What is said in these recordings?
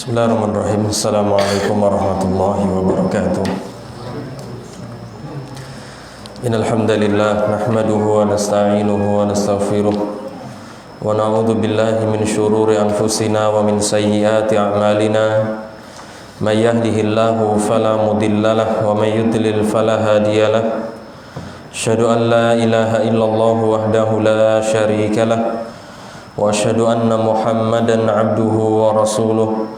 Bismillahirrahmanirrahim. Assalamualaikum warahmatullahi wabarakatuh. Innal hamdalillah nahmaduhu wa nasta'inuhu wa nastaghfiruh wa na'udzu billahi min shururi anfusina wa min sayyiati a'malina. May yahdihillahu fala mudhillalah wa may yudlil fala hadiyalah. Asyhadu an la ilaha illallah wahdahu la syarikalah wa asyhadu anna Muhammadan 'abduhu wa rasuluh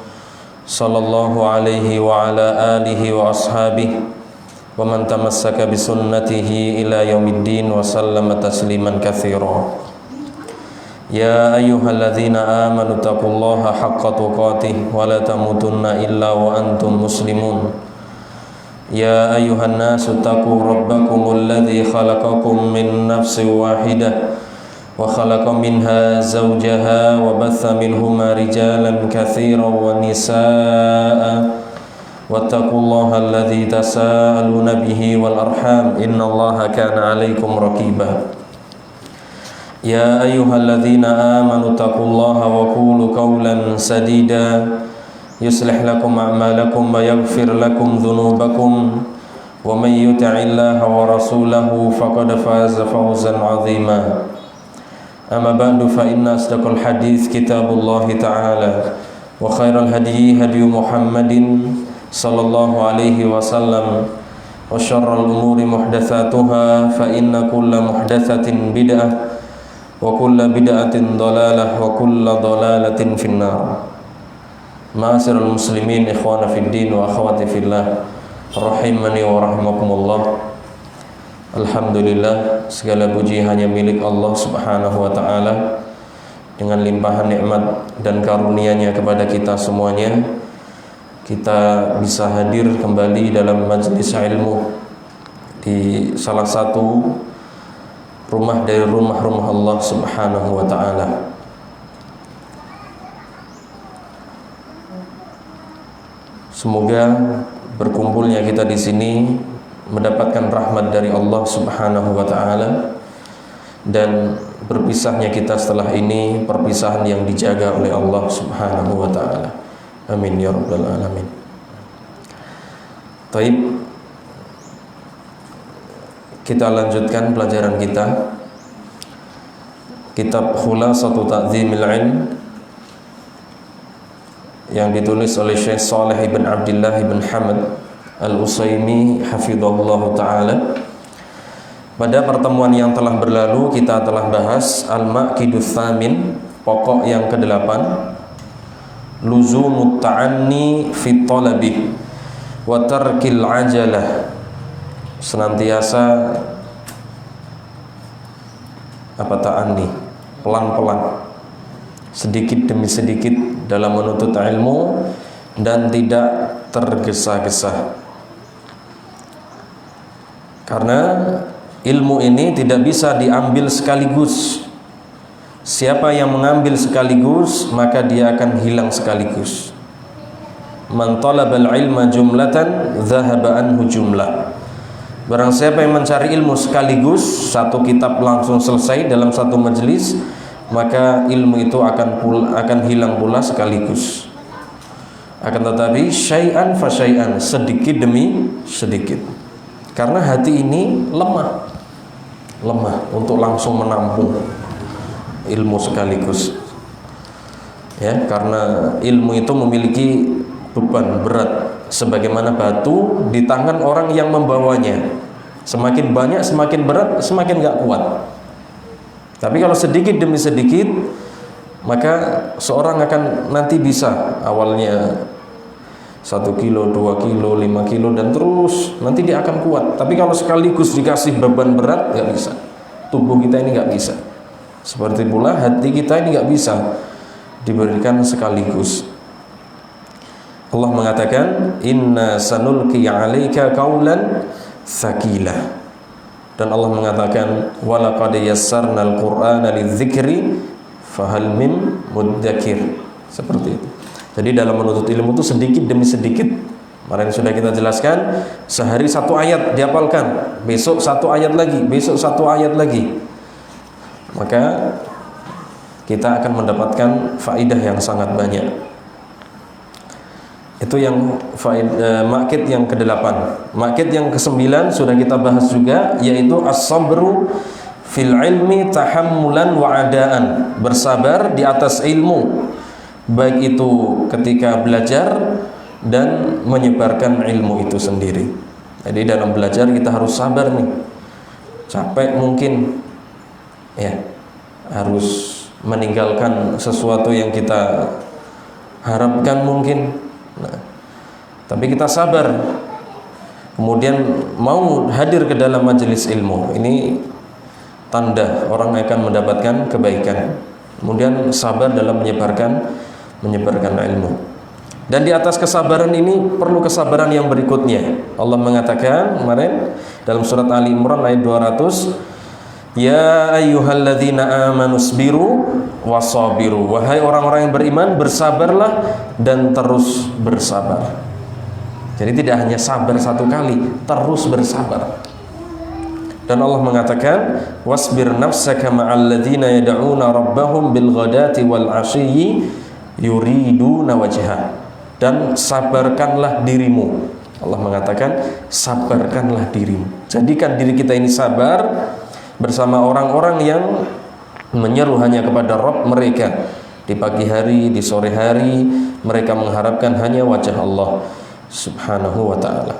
sallallahu alaihi wa ala alihi wa ashabihi wa man tamassaka bi sunnatihi ila yaumiddin wa sallama tasliman katsira. Ya ayyuhalladzina amanu taqullaha haqqa tuqatih wa la tamutunna illa wa antum muslimun. Ya ayyuhan nasu taqu rabbakumul ladzi khalaqakum min nafsin wahidah wa khalaqa minha zawjaha wa batha minhuma rijalan katsiran wa nisaa wattaqullaha alladzi tasaaluna bihi wal arham innallaha kana 'alaikum raqiba. Ya ayyuhalladzina amanu taqullaha wa qulu qawlan sadida yuslih lakum a'malakum wa yaghfir lakum dhunubakum wa may yuti'illaha wa rasulahu faqad faza fawzan 'azima. Amma ba'du fa inna asdaqal hadits kitabullah ta'ala wa khairal hadyi hadyu Muhammadin sallallahu alaihi wasallam wa syarrul umuri muhdatsatuha fa inna kulla muhdatsatin bid'ah wa kulla bid'atin dhalalah wa kulla dhalalatin finnar. Ma'asyiral muslimin ikhwana fid din wa akhwati fillah rahimani wa rahimakumullah. Alhamdulillah, segala puji hanya milik Allah subhanahu wa ta'ala. Dengan limpahan nikmat dan karunia-Nya kepada kita semuanya, kita bisa hadir kembali dalam majelis ilmu di salah satu rumah dari rumah-rumah Allah subhanahu wa ta'ala. Semoga berkumpulnya kita di sini mendapatkan rahmat dari Allah subhanahu wa ta'ala, dan berpisahnya kita setelah ini perpisahan yang dijaga oleh Allah subhanahu wa ta'ala. Amin ya rabbal alamin. Baik, kita lanjutkan pelajaran kita, kitab Khulasatu Ta'dzimil Ilm yang ditulis oleh Syekh Shalih ibn Abdullah ibn Hamad Al-Utsaimin hafizallahu ta'ala. Pada pertemuan yang telah berlalu kita telah bahas Al-Maqidus Tsamin, pokok yang ke-8, luzumut ta'anni fi talabi wa tarkil ajalah, senantiasa ta'anni, pelan-pelan, sedikit demi sedikit dalam menuntut ilmu dan tidak tergesa-gesa. Karena ilmu ini tidak bisa diambil sekaligus. Siapa yang mengambil sekaligus, maka dia akan hilang sekaligus. Man talabal ilma jumlatan dhahaba anhu jumlah. Barang siapa yang mencari ilmu sekaligus, satu kitab langsung selesai dalam satu majelis, maka ilmu itu akan hilang pula sekaligus. Akan tetapi syai'an fa syai'an, sedikit demi sedikit. Karena hati ini lemah untuk langsung menampung ilmu sekaligus. Ya, karena ilmu itu memiliki beban berat sebagaimana batu di tangan orang yang membawanya. Semakin banyak, semakin berat, semakin gak kuat. Tapi kalau sedikit demi sedikit, maka seorang akan nanti bisa, awalnya 1 kilo, 2 kilo, 5 kilo, dan terus nanti dia akan kuat. Tapi kalau sekaligus dikasih beban berat, gak bisa. Tubuh kita ini gak bisa. Seperti pula hati kita ini gak bisa diberikan sekaligus. Allah mengatakan, inna sanulqi 'alaika qaulan tsaqila. Dan Allah mengatakan, walaqad yassarnal qur'ana lidzikri fahal min mudzakir. Seperti itu. Jadi dalam menuntut ilmu itu sedikit demi sedikit. Kemarin sudah kita jelaskan, sehari 1 ayat dihafalkan, besok 1 ayat lagi, besok 1 ayat lagi. Maka kita akan mendapatkan faidah yang sangat banyak. Itu yang makkit yang ke-8. Makkit yang ke-9 sudah kita bahas juga, yaitu as-sabru fil ilmi tahammulan wa adaan. Bersabar di atas ilmu, baik itu ketika belajar dan menyebarkan ilmu itu sendiri. Jadi dalam belajar kita harus sabar nih. Capek mungkin, ya, harus meninggalkan sesuatu yang kita harapkan mungkin. Nah, tapi kita sabar, kemudian mau hadir ke dalam majelis ilmu. Ini tanda orang akan mendapatkan kebaikan. Kemudian sabar dalam menyebarkan ilmu. Dan di atas kesabaran ini perlu kesabaran yang berikutnya. Allah mengatakan kemarin dalam surat Ali Imran ayat 200, ya ayyuhalladzina amanu sabiru wasabiru. Wahai orang-orang yang beriman, bersabarlah dan terus bersabar. Jadi tidak hanya sabar satu kali, terus bersabar. Dan Allah mengatakan, wasbir nafsaka ma'al ladzina yad'una rabbahum bil ghadati wal 'ashiyyi yuriduna wajha. Dan sabarkanlah dirimu. Allah mengatakan, sabarkanlah dirimu. Jadikan diri kita ini sabar bersama orang-orang yang menyeru hanya kepada Rabb mereka. Di pagi hari, di sore hari, mereka mengharapkan hanya wajah Allah Subhanahu wa ta'ala.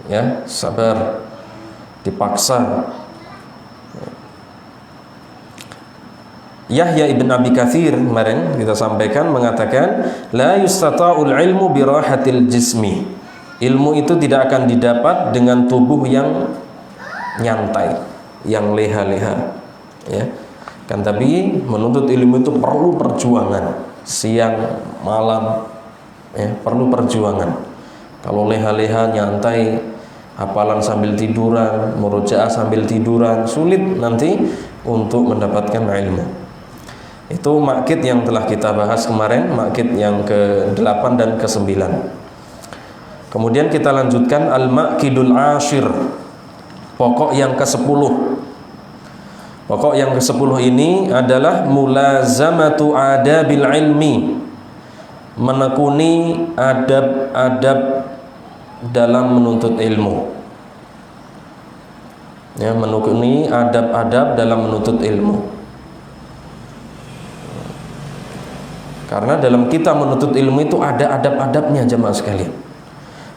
Ya, sabar, dipaksa. Yahya ibn Abi Katsir kemarin kita sampaikan mengatakan, la yustata'ul ilmu birahatil jismi. Ilmu itu tidak akan didapat dengan tubuh yang nyantai, yang leha-leha, ya. Kan tapi menuntut ilmu itu perlu perjuangan, siang malam, ya, perlu perjuangan. Kalau leha-leha nyantai, hafalan sambil tiduran, murojaah sambil tiduran, sulit nanti untuk mendapatkan ilmu. Itu makkit yang telah kita bahas kemarin, makkit yang ke-8 dan ke-9. Kemudian kita lanjutkan al-ma'kidul ashir, pokok yang ke-10. Pokok yang ke-10 ini adalah mulazamatu adabil ilmi, menekuni adab-adab dalam menuntut ilmu. Ya, menekuni adab-adab dalam menuntut ilmu. Karena dalam kita menuntut ilmu itu ada adab-adabnya jemaah sekalian.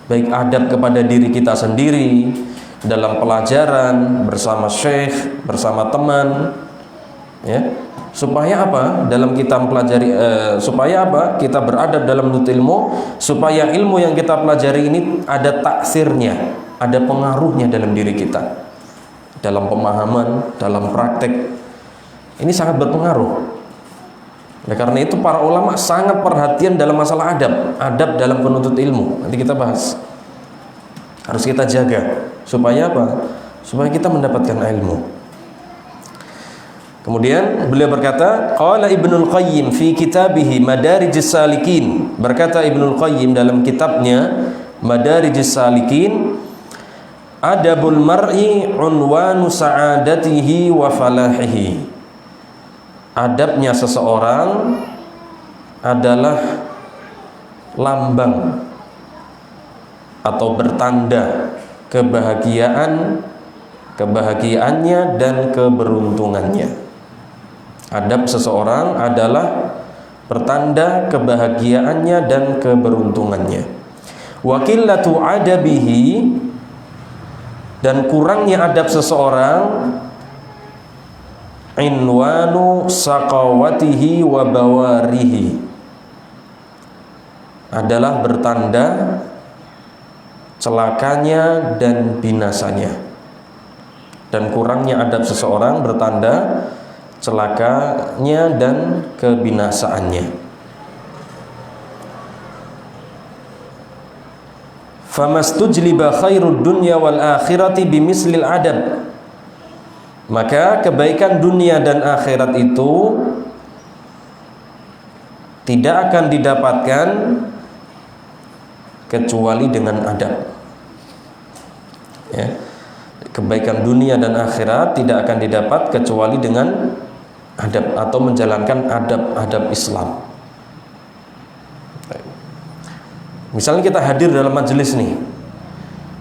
Baik adab kepada diri kita sendiri dalam pelajaran bersama syekh, bersama teman, ya. Supaya apa? Dalam kita mempelajari supaya apa? Kita beradab dalam menuntut ilmu, supaya ilmu yang kita pelajari ini ada taksirnya, ada pengaruhnya dalam diri kita. Dalam pemahaman, dalam praktek. Ini sangat berpengaruh. Oleh karena itu para ulama sangat perhatian dalam masalah adab dalam penuntut ilmu. Nanti kita bahas. Harus kita jaga. Supaya apa? Supaya kita mendapatkan ilmu. Kemudian beliau berkata, qala Ibnul Qayyim fi kitabihi Madarijus Salikin. Berkata Ibnul Qayyim dalam kitabnya Madarijus Salikin, adabul mar'i unwanu sa'adatihi wa falahihi. Adabnya seseorang adalah lambang atau bertanda kebahagiaannya dan keberuntungannya. Adab seseorang adalah pertanda kebahagiaannya dan keberuntungannya. Wa qillatu adabihi, dan kurangnya adab seseorang, inwanu saqawatihi wa bawarihi, adalah bertanda celakanya dan binasanya. Dan kurangnya adab seseorang bertanda celakanya dan kebinasaannya. Famastujliba khairud dunya wal akhirati bimislil adab. Maka kebaikan dunia dan akhirat itu tidak akan didapatkan kecuali dengan adab. Ya. Kebaikan dunia dan akhirat tidak akan didapat kecuali dengan adab atau menjalankan adab-adab Islam. Misalnya kita hadir dalam majelis nih,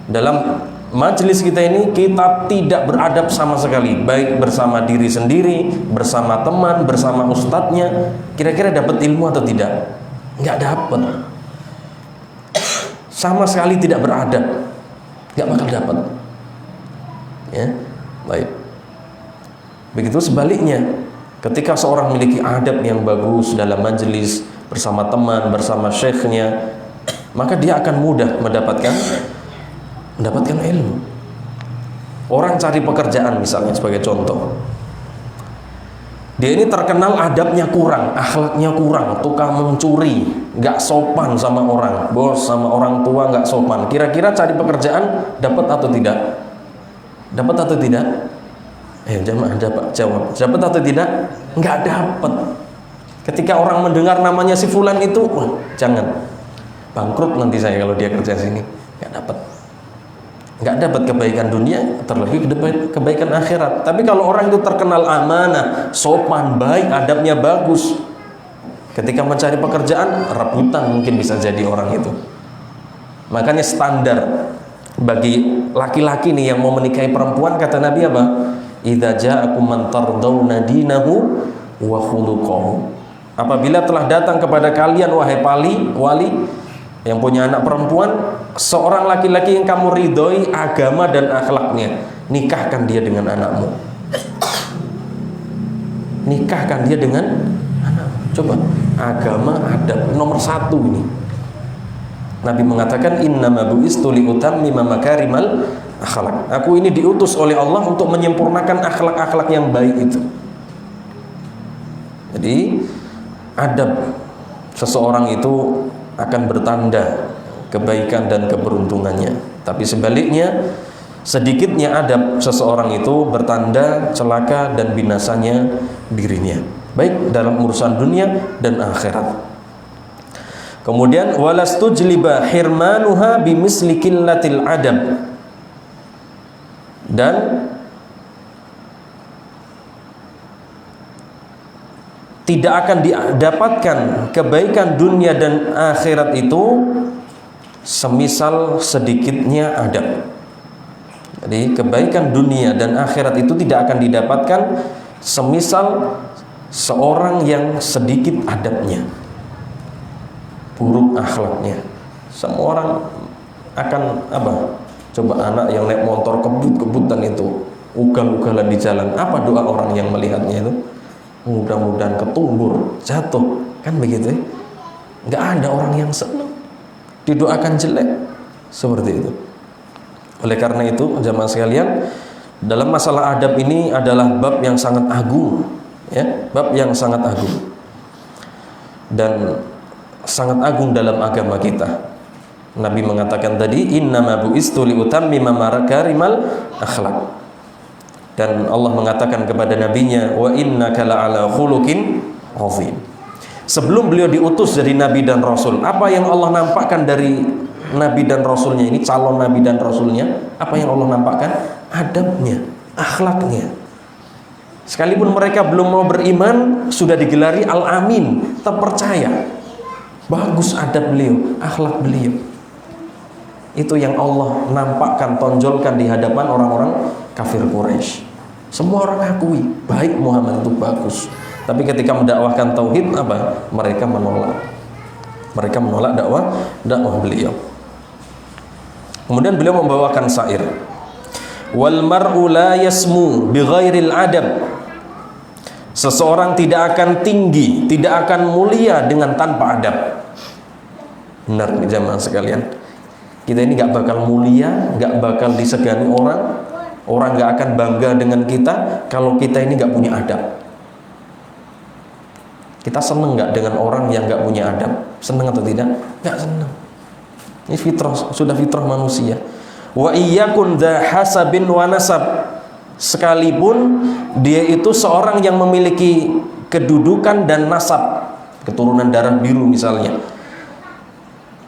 dalam majelis kita ini kita tidak beradab sama sekali, baik bersama diri sendiri, bersama teman, bersama ustadznya, kira-kira dapat ilmu atau tidak? Nggak dapat, sama sekali tidak beradab, nggak bakal dapat. Ya, baik. Begitu sebaliknya, ketika seorang memiliki adab yang bagus dalam majelis, bersama teman, bersama syekhnya, maka dia akan mudah mendapatkan ilmu. Orang cari pekerjaan misalnya sebagai contoh, dia ini terkenal adabnya kurang, akhlaknya kurang, tukang mencuri, nggak sopan sama orang, bos sama orang tua nggak sopan. Kira-kira cari pekerjaan dapat atau tidak? Dapat atau tidak? Jamaah jawab. Dapat atau tidak? Nggak dapat. Ketika orang mendengar namanya si fulan itu, wah, jangan, bangkrut nanti saya kalau dia kerja sini. Nggak dapat. Nggak dapat kebaikan dunia, terlebih kebaikan akhirat. Tapi kalau orang itu terkenal amanah, sopan, baik, adabnya bagus, ketika mencari pekerjaan, rebutan mungkin bisa jadi orang itu. Makanya standar bagi laki-laki nih yang mau menikahi perempuan, kata Nabi apa? Idza ja'akum man tardawna dinahu wa khuluquhu. Apabila telah datang kepada kalian wahai wali yang punya anak perempuan, seorang laki-laki yang kamu ridhoi agama dan akhlaknya, nikahkan dia dengan anakmu. Nikahkan dia dengan anakmu. Coba, agama adab nomor 1 ini. Nabi mengatakan innama bu'istu liutammima makarimal akhlak. Aku ini diutus oleh Allah untuk menyempurnakan akhlak-akhlak yang baik itu. Jadi adab seseorang itu akan bertanda kebaikan dan keberuntungannya. Tapi sebaliknya, sedikitnya adab seseorang itu bertanda celaka dan binasanya dirinya, baik dalam urusan dunia dan akhirat. Kemudian walastujliba hirmanuha bimisli qillatil adab. Dan tidak akan didapatkan kebaikan dunia dan akhirat itu semisal sedikitnya adab. Jadi kebaikan dunia dan akhirat itu tidak akan didapatkan semisal seorang yang sedikit adabnya, buruk akhlaknya. Semua orang akan apa? Coba anak yang naik motor kebut-kebutan itu, ugal-ugalan di jalan, apa doa orang yang melihatnya itu? Mudah-mudahan ketumbur, jatuh, kan begitu ya? Nggak ada orang yang senang didoakan jelek seperti itu. Oleh karena itu, jamaah sekalian, dalam masalah adab ini adalah bab yang sangat agung, ya, bab yang sangat agung dan sangat agung dalam agama kita. Nabi mengatakan tadi, innama bu'istu liutammima makarimal akhlak. Dan Allah mengatakan kepada nabinya, wa innaka la'ala khuluqin 'azim. Sebelum beliau diutus jadi nabi dan rasul, apa yang Allah nampakkan dari nabi dan rasulnya ini, calon nabi dan rasulnya? Apa yang Allah nampakkan? Adabnya, akhlaknya. Sekalipun mereka belum mau beriman, sudah digelari al-amin, terpercaya. Bagus adab beliau, akhlak beliau. Itu yang Allah nampakkan, tonjolkan di hadapan orang-orang kafir Quraisy. Semua orang akui baik Muhammad itu bagus. Tapi ketika mendakwahkan tauhid, apa? Mereka menolak. Mereka menolak dakwah beliau. Kemudian beliau membawakan syair. Wal mar'u la yasmu bi ghairil adab. Seseorang tidak akan tinggi, tidak akan mulia dengan tanpa adab. Benar nih jamaah sekalian. Kita ini gak bakal mulia, gak bakal disegani orang. Orang gak akan bangga dengan kita kalau kita ini gak punya adab. Kita seneng gak dengan orang yang gak punya adab? Seneng atau tidak? Gak seneng. Ini fitrah, sudah fitrah manusia. Wa iyyakun dha hasabin wa nasab. Sekalipun dia itu seorang yang memiliki kedudukan dan nasab, keturunan darah biru misalnya,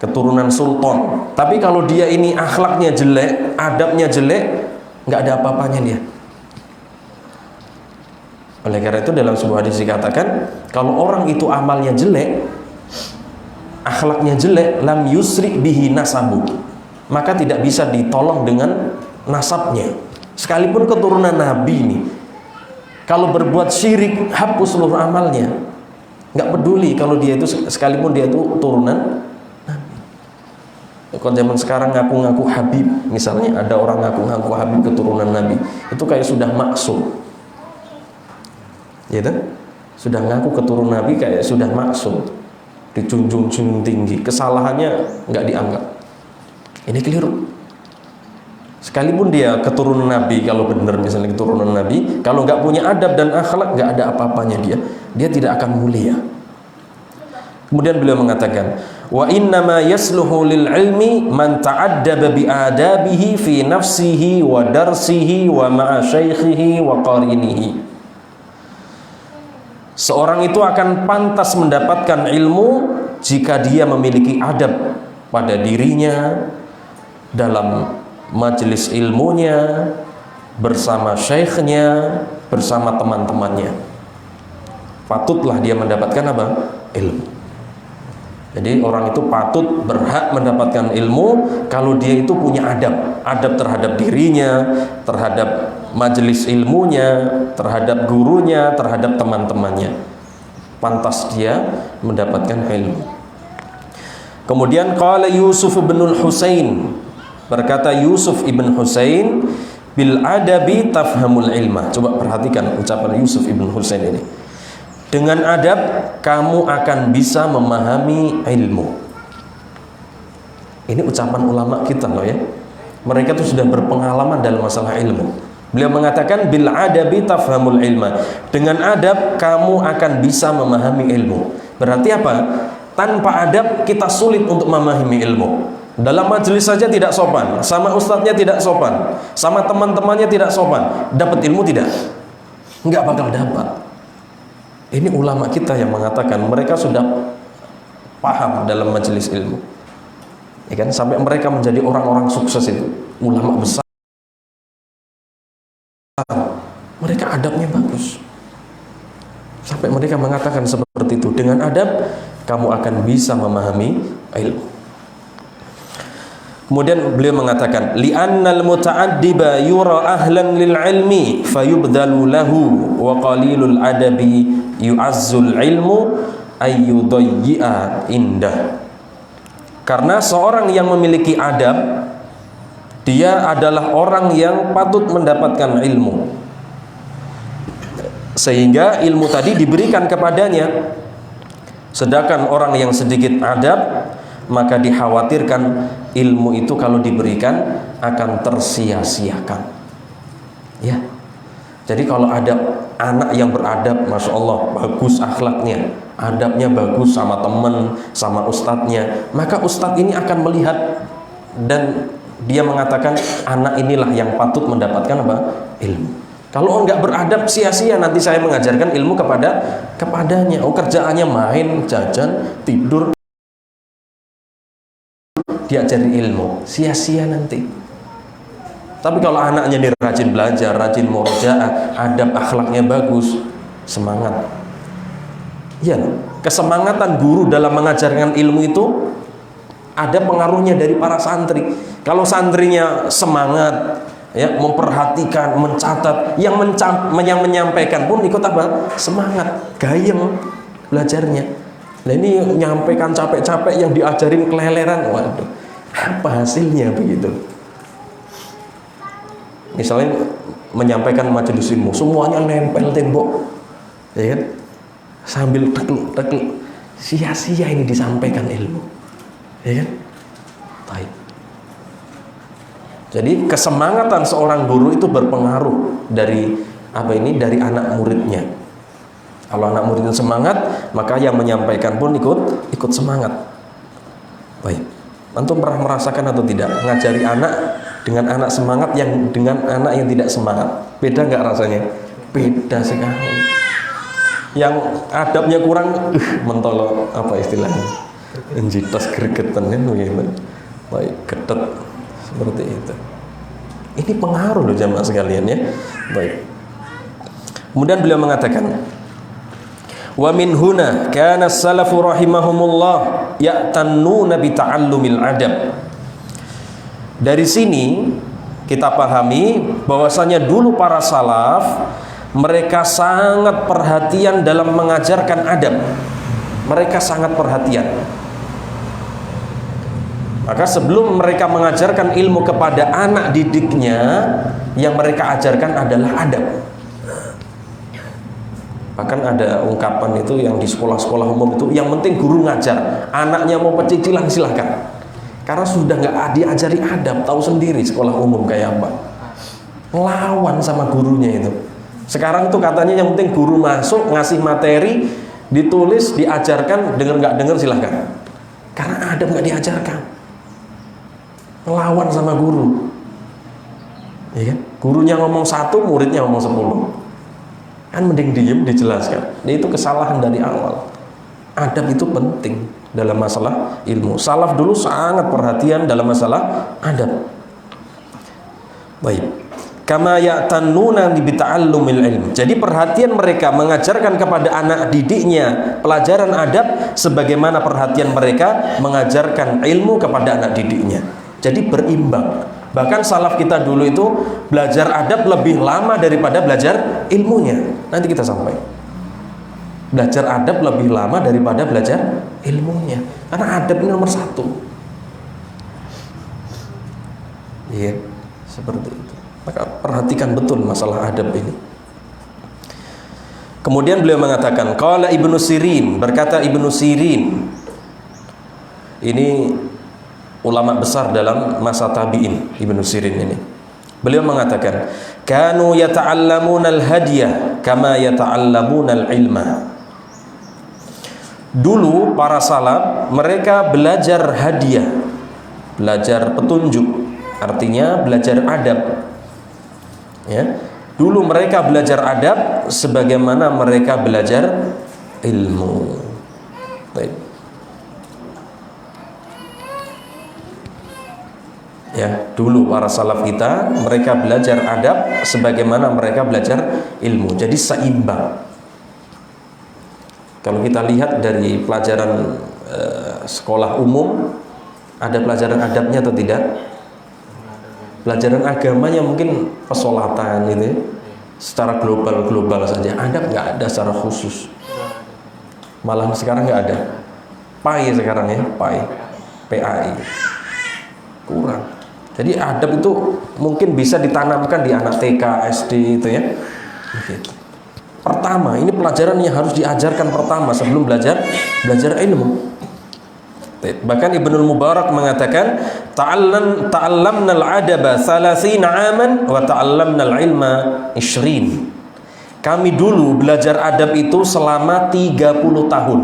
keturunan sultan, tapi kalau dia ini akhlaknya jelek, adabnya jelek, nggak ada apa-apanya dia. Oleh karena itu dalam sebuah hadis dikatakan, kalau orang itu amalnya jelek, akhlaknya jelek, lam yusri bihi nasabu, maka tidak bisa ditolong dengan nasabnya. Sekalipun keturunan Nabi ini, kalau berbuat syirik, hapus seluruh amalnya. Nggak peduli kalau dia itu, sekalipun dia itu turunan Nabi. Kalau zaman sekarang ngaku-ngaku Habib, misalnya ada orang ngaku-ngaku Habib keturunan Nabi, itu kayak sudah maksum, ya kan? Sudah ngaku keturunan Nabi kayak sudah maksum, dijunjung tinggi, kesalahannya nggak dianggap. Ini keliru. Sekalipun dia keturunan Nabi, kalau benar misalnya keturunan Nabi, kalau nggak punya adab dan akhlak, nggak ada apa-apanya dia tidak akan mulia. Kemudian beliau mengatakan, wa innama yasluhu lil ilmi man ta'addaba bi adabihi fi nafsihi wa darsihi wa ma'a syaikhihi wa qarinihi. Seorang itu akan pantas mendapatkan ilmu jika dia memiliki adab pada dirinya, dalam majelis ilmunya, bersama syekhnya, bersama teman-temannya. Patutlah dia mendapatkan apa? Ilmu. Jadi orang itu patut, berhak mendapatkan ilmu kalau dia itu punya adab. Adab terhadap dirinya, terhadap majelis ilmunya, terhadap gurunya, terhadap teman-temannya. Pantas dia mendapatkan ilmu. Kemudian qala Yusuf bin Husain, berkata Yusuf ibn Husain, bil adabi tafhamul ilma. Coba perhatikan ucapan Yusuf ibn Husain ini. Dengan adab kamu akan bisa memahami ilmu. Ini ucapan ulama kita loh ya. Mereka tuh sudah berpengalaman dalam masalah ilmu. Beliau mengatakan bil adabi tafhamul ilma. Dengan adab kamu akan bisa memahami ilmu. Berarti apa? Tanpa adab kita sulit untuk memahami ilmu. Dalam majelis saja tidak sopan, sama ustadznya tidak sopan, sama teman-temannya tidak sopan, dapat ilmu tidak? Enggak bakal dapat. Ini ulama kita yang mengatakan mereka sudah paham dalam majelis ilmu, ya kan? Sampai mereka menjadi orang-orang sukses itu, ulama besar. Mereka adabnya bagus. Sampai mereka mengatakan seperti itu, dengan adab kamu akan bisa memahami ilmu. Kemudian beliau mengatakan, li'annal muta'addiba yura ahlan lil ilmi fayubdalu lahu wa qalilul adabi yu'azzul ilmu ayyudayyi'a indah. Karena seorang yang memiliki adab, dia adalah orang yang patut mendapatkan ilmu, sehingga ilmu tadi diberikan kepadanya. Sedangkan orang yang sedikit adab, maka dikhawatirkan ilmu itu kalau diberikan akan tersia-siakan. Ya. Jadi kalau ada anak yang beradab, masya Allah, bagus akhlaknya, adabnya bagus sama teman, sama ustadznya, maka ustadz ini akan melihat dan dia mengatakan anak inilah yang patut mendapatkan apa? Ilmu. Kalau enggak beradab, sia-sia nanti saya mengajarkan ilmu kepadanya. Oh, kerjaannya main, jajan, tidur, diajari ilmu, sia-sia nanti. Tapi kalau anaknya dia rajin belajar, rajin murojaah, adab akhlaknya bagus, semangat. Ya, kesemangatan guru dalam mengajarkan ilmu itu ada pengaruhnya dari para santri. Kalau santrinya semangat, ya, memperhatikan, mencatat, yang menyampaikan pun ikut apa? Semangat, gayeng belajarnya. Nah ini menyampaikan capek-capek, yang diajarin keleleran, waduh, apa hasilnya begitu? Misalnya menyampaikan majelis ilmu, semuanya nempel tembok, ya kan? Sambil tekluk, sia-sia ini disampaikan ilmu, ya kan? Baik. Jadi kesemangatan seorang guru itu berpengaruh dari apa ini? Dari anak muridnya. Kalau anak muridnya semangat, maka yang menyampaikan pun ikut semangat. Baik. Antum pernah merasakan atau tidak ngajari anak dengan anak semangat yang dengan anak yang tidak semangat? Beda nggak rasanya? Beda sekali. Yang adabnya kurang, mentolo apa istilahnya? Enjitas gregetan itu gimana? Baik, gedet seperti itu. Ini pengaruh loh jamaah sekalian ya. Baik. Kemudian beliau mengatakan, wa min huna kana as-salafu rahimahumullah ya'tannuna bi ta'allumil adab. Dari sini kita pahami bahwasanya dulu para salaf mereka sangat perhatian dalam mengajarkan adab. Mereka sangat perhatian. Maka sebelum mereka mengajarkan ilmu kepada anak didiknya, yang mereka ajarkan adalah adab. Bahkan ada ungkapan itu yang di sekolah-sekolah umum itu, yang penting guru ngajar, anaknya mau pecicilan silahkan. Karena sudah nggak diajari adab, tahu sendiri sekolah umum kayak apa. Lawan sama gurunya itu. Sekarang tuh katanya yang penting guru masuk, ngasih materi, ditulis, diajarkan, denger nggak denger silahkan. Karena adab nggak diajarkan. Lawan sama guru. Ya kan? Gurunya ngomong 1, muridnya ngomong 10. Kan mending diem dijelaskan. Itu kesalahan dari awal. Adab itu penting dalam masalah ilmu. Salaf dulu sangat perhatian dalam masalah adab. Baik. Kama ya'tannuna bi ta'allumil ilm. Jadi perhatian mereka mengajarkan kepada anak didiknya pelajaran adab sebagaimana perhatian mereka mengajarkan ilmu kepada anak didiknya. Jadi berimbang. Bahkan salaf kita dulu itu belajar adab lebih lama daripada belajar ilmunya. Nanti kita sampai. Belajar adab lebih lama daripada belajar ilmunya. Karena adab ini nomor 1. Iya, seperti itu. Maka perhatikan betul masalah adab ini. Kemudian beliau mengatakan, qala Ibnu Sirin, berkata Ibnu Sirin. Ini ulama besar dalam masa tabi'in, Ibnu Sirin ini. Beliau mengatakan, kanu yata'allamuna al-hadiyah kama yata'allamuna al-ilma. Dulu para salaf mereka belajar hadiah, belajar petunjuk, artinya belajar adab. Ya. Dulu mereka belajar adab sebagaimana mereka belajar ilmu. Baik. Ya, dulu para salaf kita mereka belajar adab sebagaimana mereka belajar ilmu. Jadi seimbang. Kalau kita lihat dari pelajaran sekolah umum, ada pelajaran adabnya atau tidak? Pelajaran agamanya mungkin pesolatan gitu ya. Secara global saja. Adab nggak ada secara khusus. Malah sekarang nggak ada. PAI sekarang ya, PAI. Kurang. Jadi adab itu mungkin bisa ditanamkan di anak TK, SD itu ya. Begitu. Pertama, ini pelajaran yang harus diajarkan pertama sebelum belajar ilmu. Bahkan Ibnul Mubarak mengatakan, ta'allamna al-adaba 30 aman wa ta'allamna al-ilma 20. Kami dulu belajar adab itu selama 30 tahun.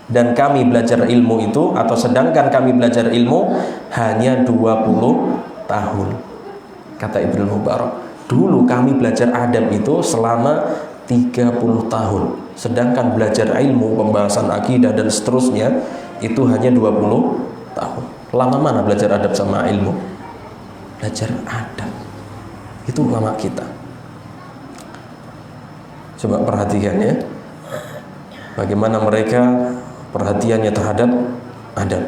Dan kami belajar ilmu itu, atau sedangkan kami belajar ilmu hanya 20 tahun. Kata Ibnu Mubarak, dulu kami belajar adab itu selama 30 tahun. Sedangkan belajar ilmu, pembahasan akidah dan seterusnya itu hanya 20 tahun. Lama mana belajar adab sama ilmu? Belajar adab. Itu ulama kita. Coba perhatikan ya. Bagaimana mereka perhatiannya terhadap adab.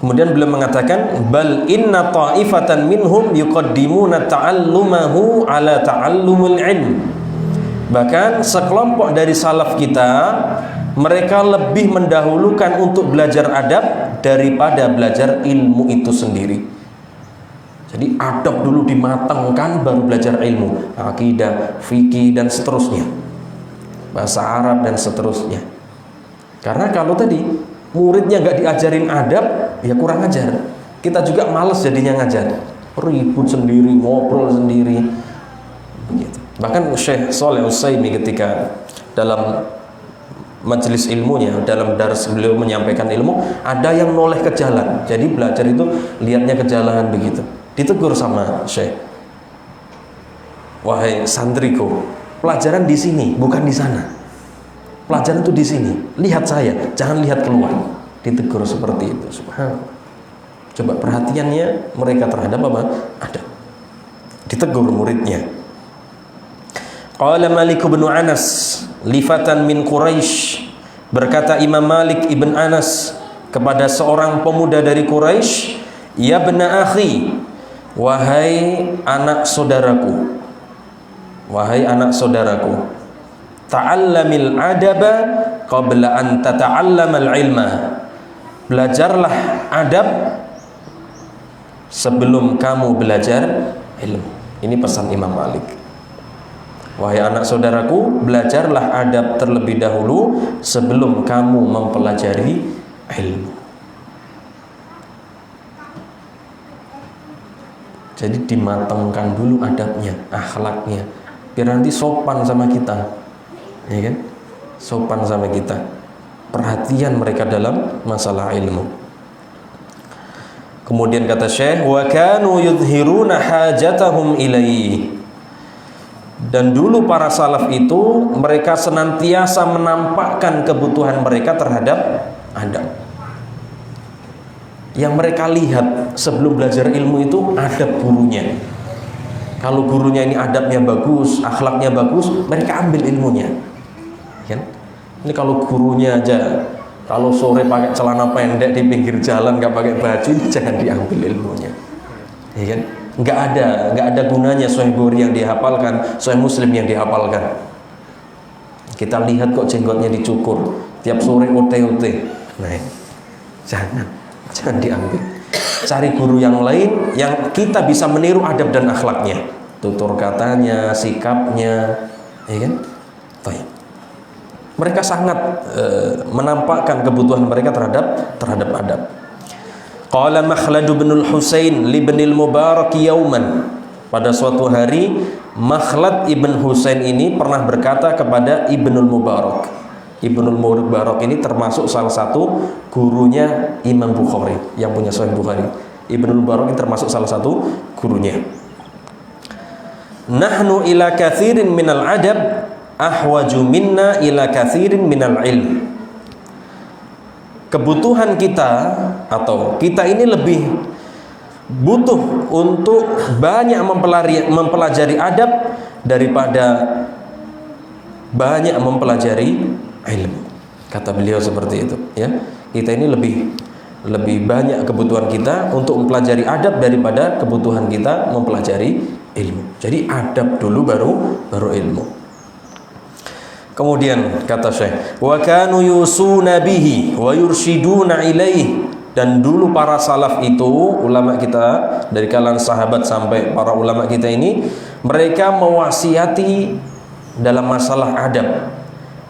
Kemudian beliau mengatakan, bal inna ta'ifatan minhum yuqaddimuna ta'allumahu ala ta'allumul ilm. Bahkan sekelompok dari salaf kita, mereka lebih mendahulukan untuk belajar adab daripada belajar ilmu itu sendiri. Jadi adab dulu dimatangkan, baru belajar ilmu, akidah, fikih dan seterusnya, bahasa Arab dan seterusnya. Karena kalau tadi muridnya nggak diajarin adab, ya kurang ajar. Kita juga males jadinya ngajar, ribut sendiri, ngobrol sendiri, begitu. Bahkan Syekh Shalih Al-Utsaimin ketika dalam majelis ilmunya, dalam dars beliau menyampaikan ilmu, ada yang noleh ke jalan. Jadi belajar itu lihatnya ke jalan begitu. Ditegur sama Syekh, wahai santriku, pelajaran di sini, bukan di sana. Pelajaran itu di sini. Lihat saya, jangan lihat keluar. Ditegur seperti itu. Subhanallah. Coba perhatiannya mereka terhadap apa? Ada. Ditegur muridnya. Qala Malik bin Anas, lifatan min Quraisy Berkata Imam Malik ibn Anas kepada seorang pemuda dari Quraisy, "Ya bna akhi, wahai anak saudaraku, ta'allamil adaba qabla an tata'allamal ilma." Belajarlah adab sebelum kamu belajar ilmu. Ini pesan Imam Malik. Wahai anak saudaraku, belajarlah adab terlebih dahulu sebelum kamu mempelajari ilmu. Jadi dimatangkan dulu adabnya, akhlaknya, biar nanti sopan sama kita, ya kan? Sopan sama kita. Perhatian mereka dalam masalah ilmu. Kemudian kata Syekh, wa kanu yudhiruna hajatahum ilaihi. Dan dulu para salaf itu mereka senantiasa menampakkan kebutuhan mereka terhadap adab. Yang mereka lihat sebelum belajar ilmu itu adab gurunya. Kalau gurunya ini adabnya bagus, akhlaknya bagus, mereka ambil ilmunya, kan? Ini kalau gurunya aja, kalau sore pakai celana pendek di pinggir jalan, nggak pakai baju, ini jangan diambil ilmunya, ya kan? Nggak ada gunanya Sahih Bukhari yang dihafalkan, Sahih Muslim yang dihafalkan. Kita lihat kok jenggotnya dicukur, tiap sore ote-ote. Nah, jangan diambil. Cari guru yang lain yang kita bisa meniru adab dan akhlaknya, tutur katanya, sikapnya, ya kan? Baik. Mereka sangat menampakkan kebutuhan mereka terhadap adab. Qala Makhlad bin Husain li bin Mubarak yauman. Pada suatu hari Makhlad ibn Husain ini pernah berkata kepada Ibnul Mubarak. Ibnul Mubarak ini termasuk salah satu gurunya Imam Bukhari yang punya Sahih Bukhari. Ibnul Mubarak ini termasuk salah satu gurunya. Nahnu ila kathirin minal adab ahwaju minna ila kathirin minal ilm. Kebutuhan kita atau kita ini lebih butuh untuk banyak mempelajari adab daripada banyak mempelajari ilmu. Kata beliau seperti itu, ya. Kita ini lebih banyak kebutuhan kita untuk mempelajari adab daripada kebutuhan kita mempelajari ilmu. Jadi adab dulu baru ilmu. Kemudian kata Syekh, wa kanu yusuna bihi wa yurshiduna ilaihi. Dan dulu para salaf itu, ulama kita dari kalangan sahabat sampai para ulama kita ini, mereka mewasiati dalam masalah adab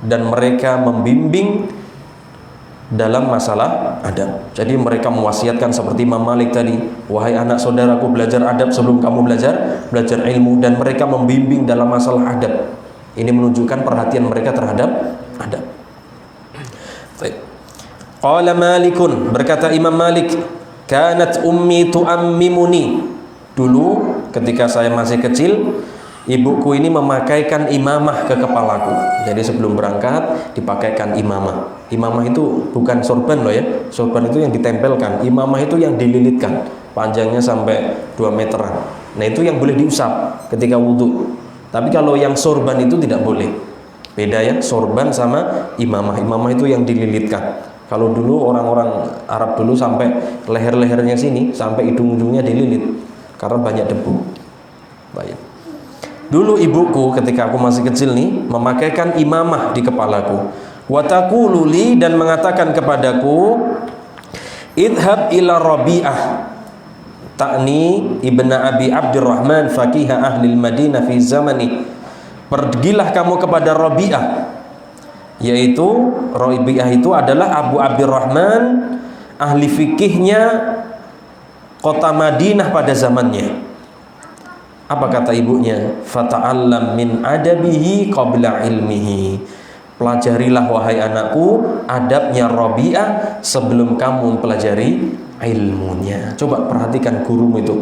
dan mereka membimbing dalam masalah adab. Jadi mereka mewasiatkan seperti Imam Malik tadi, wahai anak saudaraku, belajar adab sebelum kamu belajar ilmu, dan mereka membimbing dalam masalah adab. Ini menunjukkan perhatian mereka terhadap adab. Baik. Qala Malikun, berkata Imam Malik, kanat ummi tuammimuni. Dulu ketika saya masih kecil, ibuku ini memakaikan imamah ke kepalaku. Jadi sebelum berangkat dipakaikan imamah. Imamah itu bukan sorban loh ya. Sorban itu yang ditempelkan. Imamah itu yang dililitkan. Panjangnya sampai 2 meteran. Nah itu yang boleh diusap ketika wudhu. Tapi kalau yang sorban itu tidak boleh. Beda ya, sorban sama imamah. Imamah itu yang dililitkan. Kalau dulu orang-orang Arab dulu sampai leher-lehernya sini, sampai hidung-hidungnya dililit karena banyak debu. Baik. Dulu ibuku ketika aku masih kecil nih memakaikan imamah di kepalaku. Wa taqulu li, dan mengatakan kepadaku, idhab ila Rabi'ah, ta'ni ibn Abi Abdurrahman faqihah ahli Madinah fi zamani. Pergilah kamu kepada Rabi'ah, yaitu Rabi'ah itu adalah Abu Abdurrahman, ahli fikihnya kota Madinah pada zamannya. Apa kata ibunya? Fata'allam min adabihi qabla ilmihi. Pelajarilah wahai anakku adabnya Rabi'ah sebelum kamu mempelajari ilmunya. Coba perhatikan gurumu itu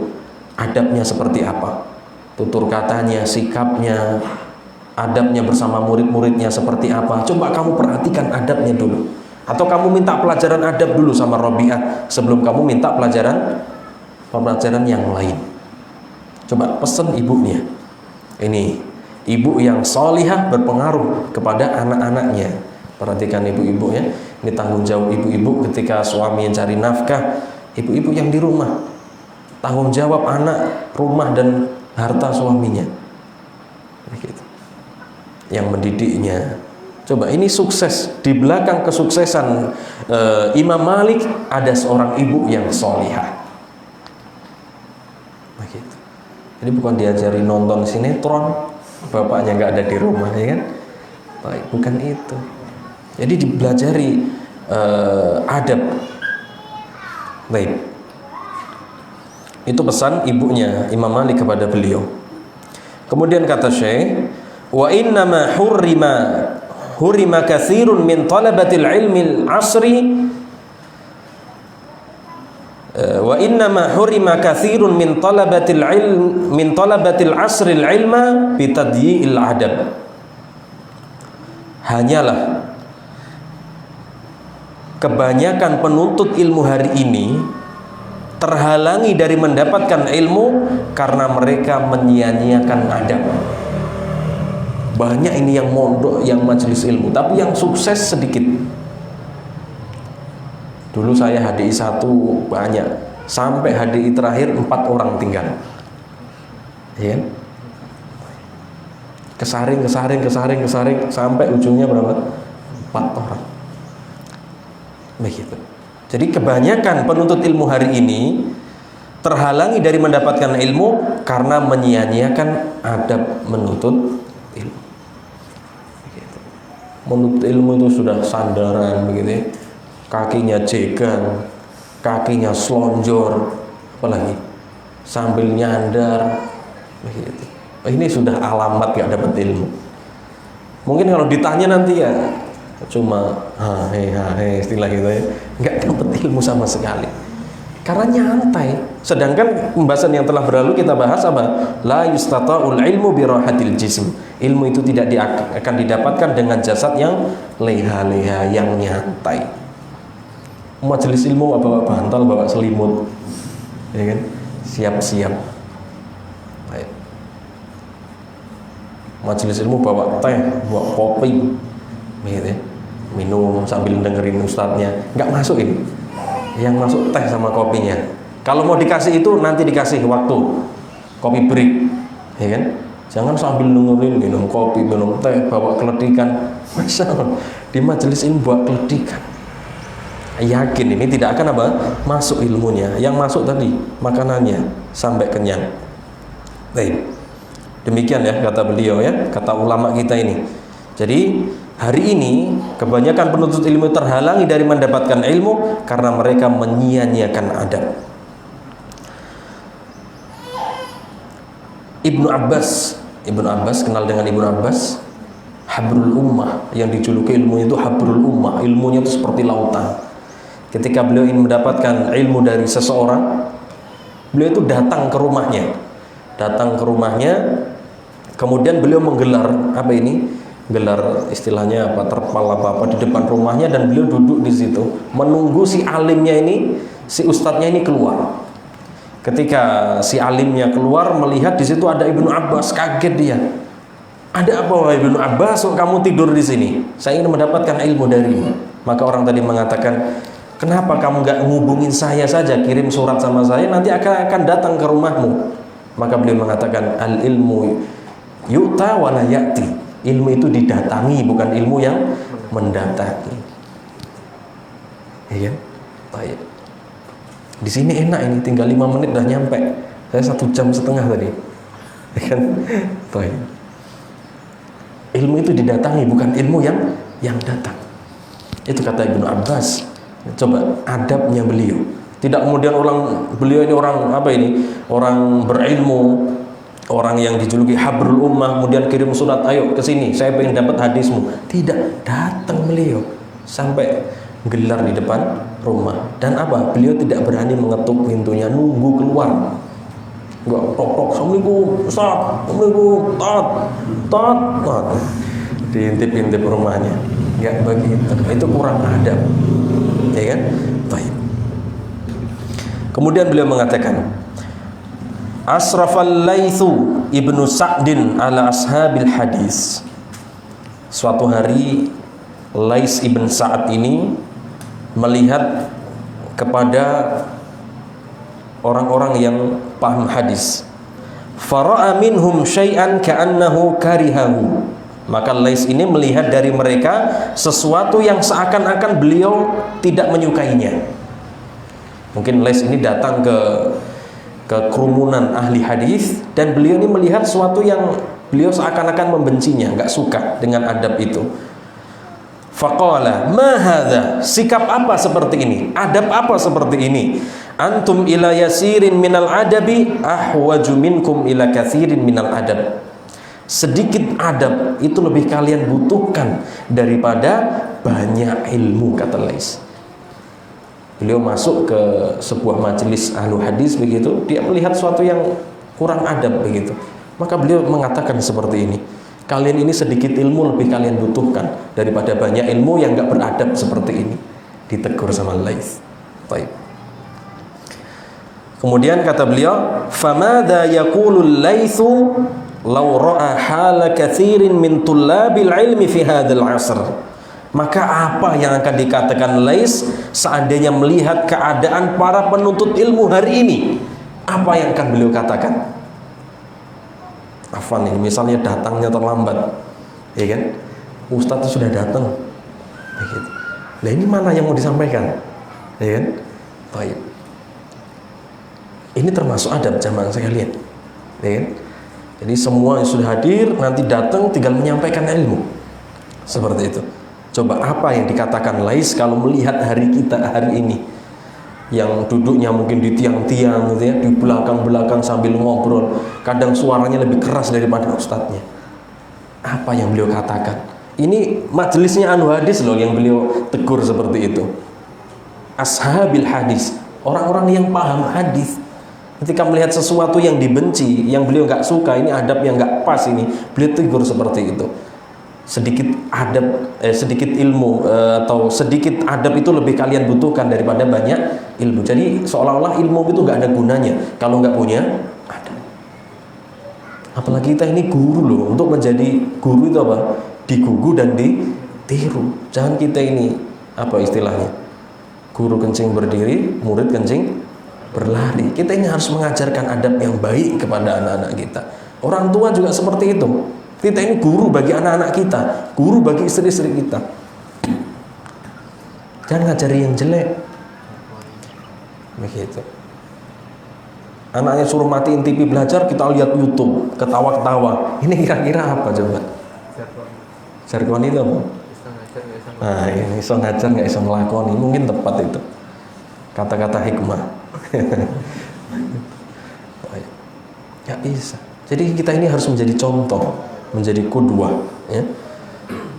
adabnya seperti apa, tutur katanya, sikapnya, adabnya bersama murid-muridnya seperti apa. Coba kamu perhatikan adabnya dulu. Atau kamu minta pelajaran adab dulu sama Rabi'ah sebelum kamu minta pelajaran yang lain. Coba pesan ibunya. Ini ibu yang solihah berpengaruh kepada anak-anaknya. Perhatikan ibu-ibu ya. Ini tanggung jawab ibu-ibu ketika suami yang cari nafkah. Ibu-ibu yang di rumah, tanggung jawab anak, rumah dan harta suaminya. Begitu. Yang mendidiknya. Coba ini sukses. Di belakang kesuksesan Imam Malik ada seorang ibu yang solihah. Begitu. Jadi bukan diajari nonton sinetron, bapaknya nggak ada di rumah, ya kan? Baik, bukan itu. Jadi dipelajari adab. Baik. Itu pesan ibunya Imam Malik kepada beliau. Kemudian kata Syekh, wa inna ma hurima katsirun min talabatil ilmi al-asri wa inna ma hurima katsirun min talabatil asri al-ilma bi tadyi'il adab. Hanyalah kebanyakan penuntut ilmu hari ini terhalangi dari mendapatkan ilmu karena mereka menyia-nyiakan adab. Banyak ini yang mondok, yang majelis ilmu, tapi yang sukses sedikit. Dulu saya HDI 1 banyak, sampai HDI terakhir 4 orang tinggal. Ya. Kesaring sampai ujungnya berapa? 4 orang. Begitu. Jadi kebanyakan penuntut ilmu hari ini terhalangi dari mendapatkan ilmu karena menyia-nyiakan adab menuntut ilmu. Begitu. Menuntut ilmu itu sudah sandaran begitu ya. Kakinya jegan, kakinya selonjor, apalagi sambil nyandar begitu. Ini sudah alamat gak dapat ilmu. Mungkin kalau ditanya nanti ya cuma istilah gitu ya, nggak dapat ilmu sama sekali karena nyantai. Sedangkan pembahasan yang telah berlalu kita bahas apa? La yustata'ul ilmu birahatil jism. Ilmu itu tidak akan didapatkan dengan jasad yang leha-leha, yang nyantai. Majelis ilmu bawa bantal, bawa selimut, ya kan? Siap-siap. Baik. Majelis ilmu bawa teh, bawa kopi, gitu ya. Minum sambil dengerin ustadznya, nggak masuk ini. Yang masuk teh sama kopinya. Kalau mau dikasih itu nanti dikasih waktu kopi break, ya kan? Jangan sambil dengerin minum kopi, minum teh, bawa keledikan. Masa di majelis ini bawa keledikan? Yakin ini tidak akan apa? Masuk ilmunya. Yang masuk tadi makanannya sampai kenyang. Baik. Demikian ya kata beliau ya, kata ulama kita ini. Jadi hari ini kebanyakan penuntut ilmu terhalangi dari mendapatkan ilmu karena mereka menyia-nyiakan adab. Ibnu Abbas kenal dengan Ibnu Abbas, habrul ummah, yang dijuluki ilmunya itu habrul ummah, ilmunya itu seperti lautan. Ketika beliau ingin mendapatkan ilmu dari seseorang, beliau itu datang ke rumahnya, kemudian beliau menggelar apa ini? Gelar istilahnya apa, terpal apa di depan rumahnya, dan beliau duduk di situ menunggu si alimnya ini, si ustadznya ini keluar. Ketika si alimnya keluar melihat di situ ada Ibnu Abbas, kaget dia. Ada apa wahai Ibnu Abbas, kamu tidur di sini? Saya ingin mendapatkan ilmu darimu. Maka orang tadi mengatakan, kenapa kamu nggak ngubungin saya saja, kirim surat sama saya, nanti akan datang ke rumahmu. Maka beliau mengatakan, al ilmu yu'ta wa la ya'ti. Ilmu itu didatangi, bukan ilmu yang mendatangi. Iya, baik. Di sini enak ini, tinggal 5 menit dah nyampe. Saya 1,5 jam tadi. Kan, baik. Ilmu itu didatangi, bukan ilmu yang datang. Itu kata Ibnu Abbas. Coba adabnya beliau. Tidak kemudian beliau ini orang apa ini? Orang berilmu, orang yang dijuluki habrul ummah, kemudian kirim surat, ayo ke sini, saya pengen dapat hadismu. Tidak, datang beliau sampai gelar di depan rumah. Dan apa? Beliau tidak berani mengetuk pintunya, nunggu keluar. Enggak tok-tok, assalamualaikum, Ustaz, assalamualaikum, tat. Diintip-intip rumahnya. Enggak begitu. Itu kurang adab. Ya kan? Baik. Kemudian beliau mengatakan, asrafal Laitsu ibnu Sa'din ala ashabil hadis. Suatu hari Lais ibn Sa'ad ini melihat kepada orang-orang yang paham hadis. Fara'a minhum syai'an ka'annahu karihahu. Maka Lais ini melihat dari mereka sesuatu yang seakan-akan beliau tidak menyukainya. Mungkin Lais ini datang ke kerumunan ahli hadis dan beliau ini melihat sesuatu yang beliau seakan-akan membencinya, nggak suka dengan adab itu. Faqala ma hadza, sikap apa seperti ini, adab apa seperti ini? Antum ila yasirin minal adabi ahwaju minkum ila katsirin minal adab. Sedikit adab itu lebih kalian butuhkan daripada banyak ilmu, kata Lais. Beliau masuk ke sebuah majelis ahlu hadis begitu, dia melihat sesuatu yang kurang adab begitu. Maka beliau mengatakan seperti ini, kalian ini sedikit ilmu lebih kalian butuhkan daripada banyak ilmu yang enggak beradab seperti ini. Ditegur sama Lais. Baik. Kemudian kata beliau, famadha yaqulul Laitsu law ra'a hala katsirin min tullabil ilmi fi hadzal 'asr. Maka apa yang akan dikatakan Lais seandainya melihat keadaan para penuntut ilmu hari ini? Apa yang akan beliau katakan? Afwan ini misalnya datangnya terlambat, ya kan? Ustadz sudah datang, begitu. Nah ini mana yang mau disampaikan, ya kan? Baik. Ini termasuk adab jamaah sekalian, ya kan? Jadi semua yang sudah hadir nanti datang tinggal menyampaikan ilmu, seperti itu. Coba apa yang dikatakan Lais kalau melihat hari kita hari ini, yang duduknya mungkin di tiang-tiang gitu ya, di belakang-belakang sambil ngobrol, kadang suaranya lebih keras daripada ustadznya. Apa yang beliau katakan? Ini majelisnya anu hadis loh yang beliau tegur seperti itu. Ashabil hadis, orang-orang yang paham hadis. Ketika melihat sesuatu yang dibenci, yang beliau nggak suka, ini adab yang nggak pas ini, beliau tegur seperti itu. Sedikit adab, sedikit ilmu atau sedikit adab itu lebih kalian butuhkan daripada banyak ilmu. Jadi seolah-olah ilmu itu nggak ada gunanya kalau nggak punya adab. Apalagi kita ini guru loh, untuk menjadi guru itu apa? Digugu dan ditiru. Jangan kita ini apa istilahnya? Guru kencing berdiri, murid kencing berlari. Kita ini harus mengajarkan adab yang baik kepada anak-anak kita. Orang tua juga seperti itu. Kita ini guru bagi anak-anak kita, guru bagi istri-istri kita. Jangan ngajari yang jelek. Begitu. Anaknya suruh matiin TV belajar, kita lihat YouTube, ketawa-ketawa. Ini kira-kira apa coba? Jargon itu apa? Nah, ini iso ngajar nggak iso ngelakoni, mungkin tepat itu. Kata-kata hikmah. Nggak bisa. Jadi kita ini harus menjadi contoh, menjadi qudwah, ya.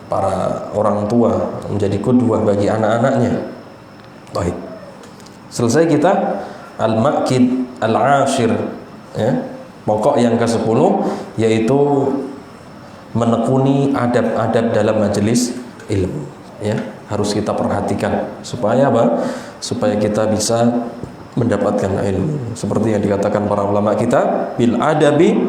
Para orang tua menjadi qudwah bagi anak-anaknya. Baik. Selesai kita al-maqid al-ashir, ya. Pokok yang ke-10 yaitu menekuni adab-adab dalam majelis ilmu, ya. Harus kita perhatikan supaya apa? Supaya kita bisa mendapatkan ilmu. Seperti yang dikatakan para ulama kita, bil adabi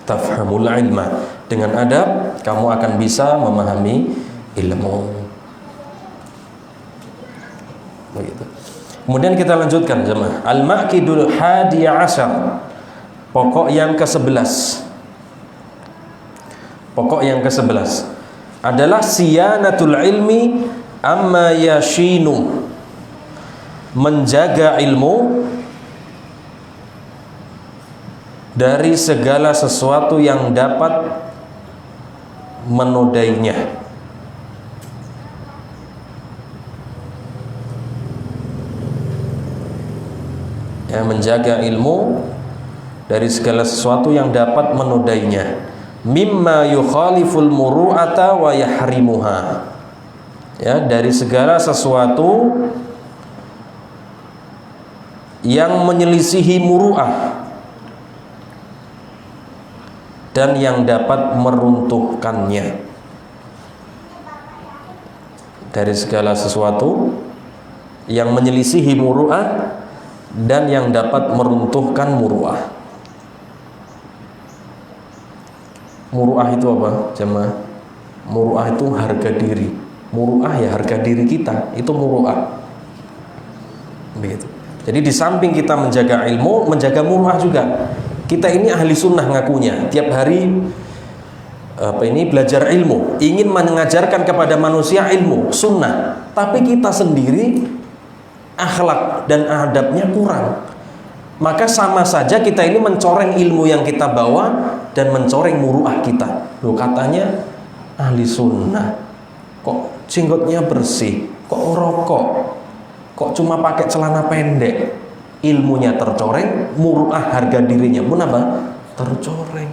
tafhamul ilma. Dengan adab kamu akan bisa memahami ilmu. Begitu. Kemudian kita lanjutkan jemaah. Al-maqidul hadiya ashar. Pokok yang ke-11. Pokok yang ke-11 adalah siyanatul ilmi amma yashinu. Menjaga ilmu dari segala sesuatu yang dapat menodainya. Ya, menjaga ilmu dari segala sesuatu yang dapat menodainya. Mimma yukhaliful muru'ata wa yahrimuha. Ya, dari segala sesuatu yang menyelisihi muru'ah dan yang dapat meruntuhkannya. Dari segala sesuatu yang menyelisihi muru'ah dan yang dapat meruntuhkan muru'ah. Muru'ah itu apa, jemaah? Muru'ah itu harga diri, Muru'ah ya harga diri kita, itu muru'ah. Begitu. Jadi di samping kita menjaga ilmu, menjaga muru'ah juga. Kita ini ahli sunnah ngakunya, tiap hari belajar ilmu, ingin mengajarkan kepada manusia ilmu sunnah, tapi kita sendiri akhlak dan adabnya kurang. Maka sama saja kita ini mencoreng ilmu yang kita bawa dan mencoreng muru'ah kita. Loh, katanya ahli sunnah, kok jenggotnya bersih, kok ngerokok, kok cuma pakai celana pendek. Ilmunya tercoreng, muru'ah harga dirinya pun apa? Tercoreng.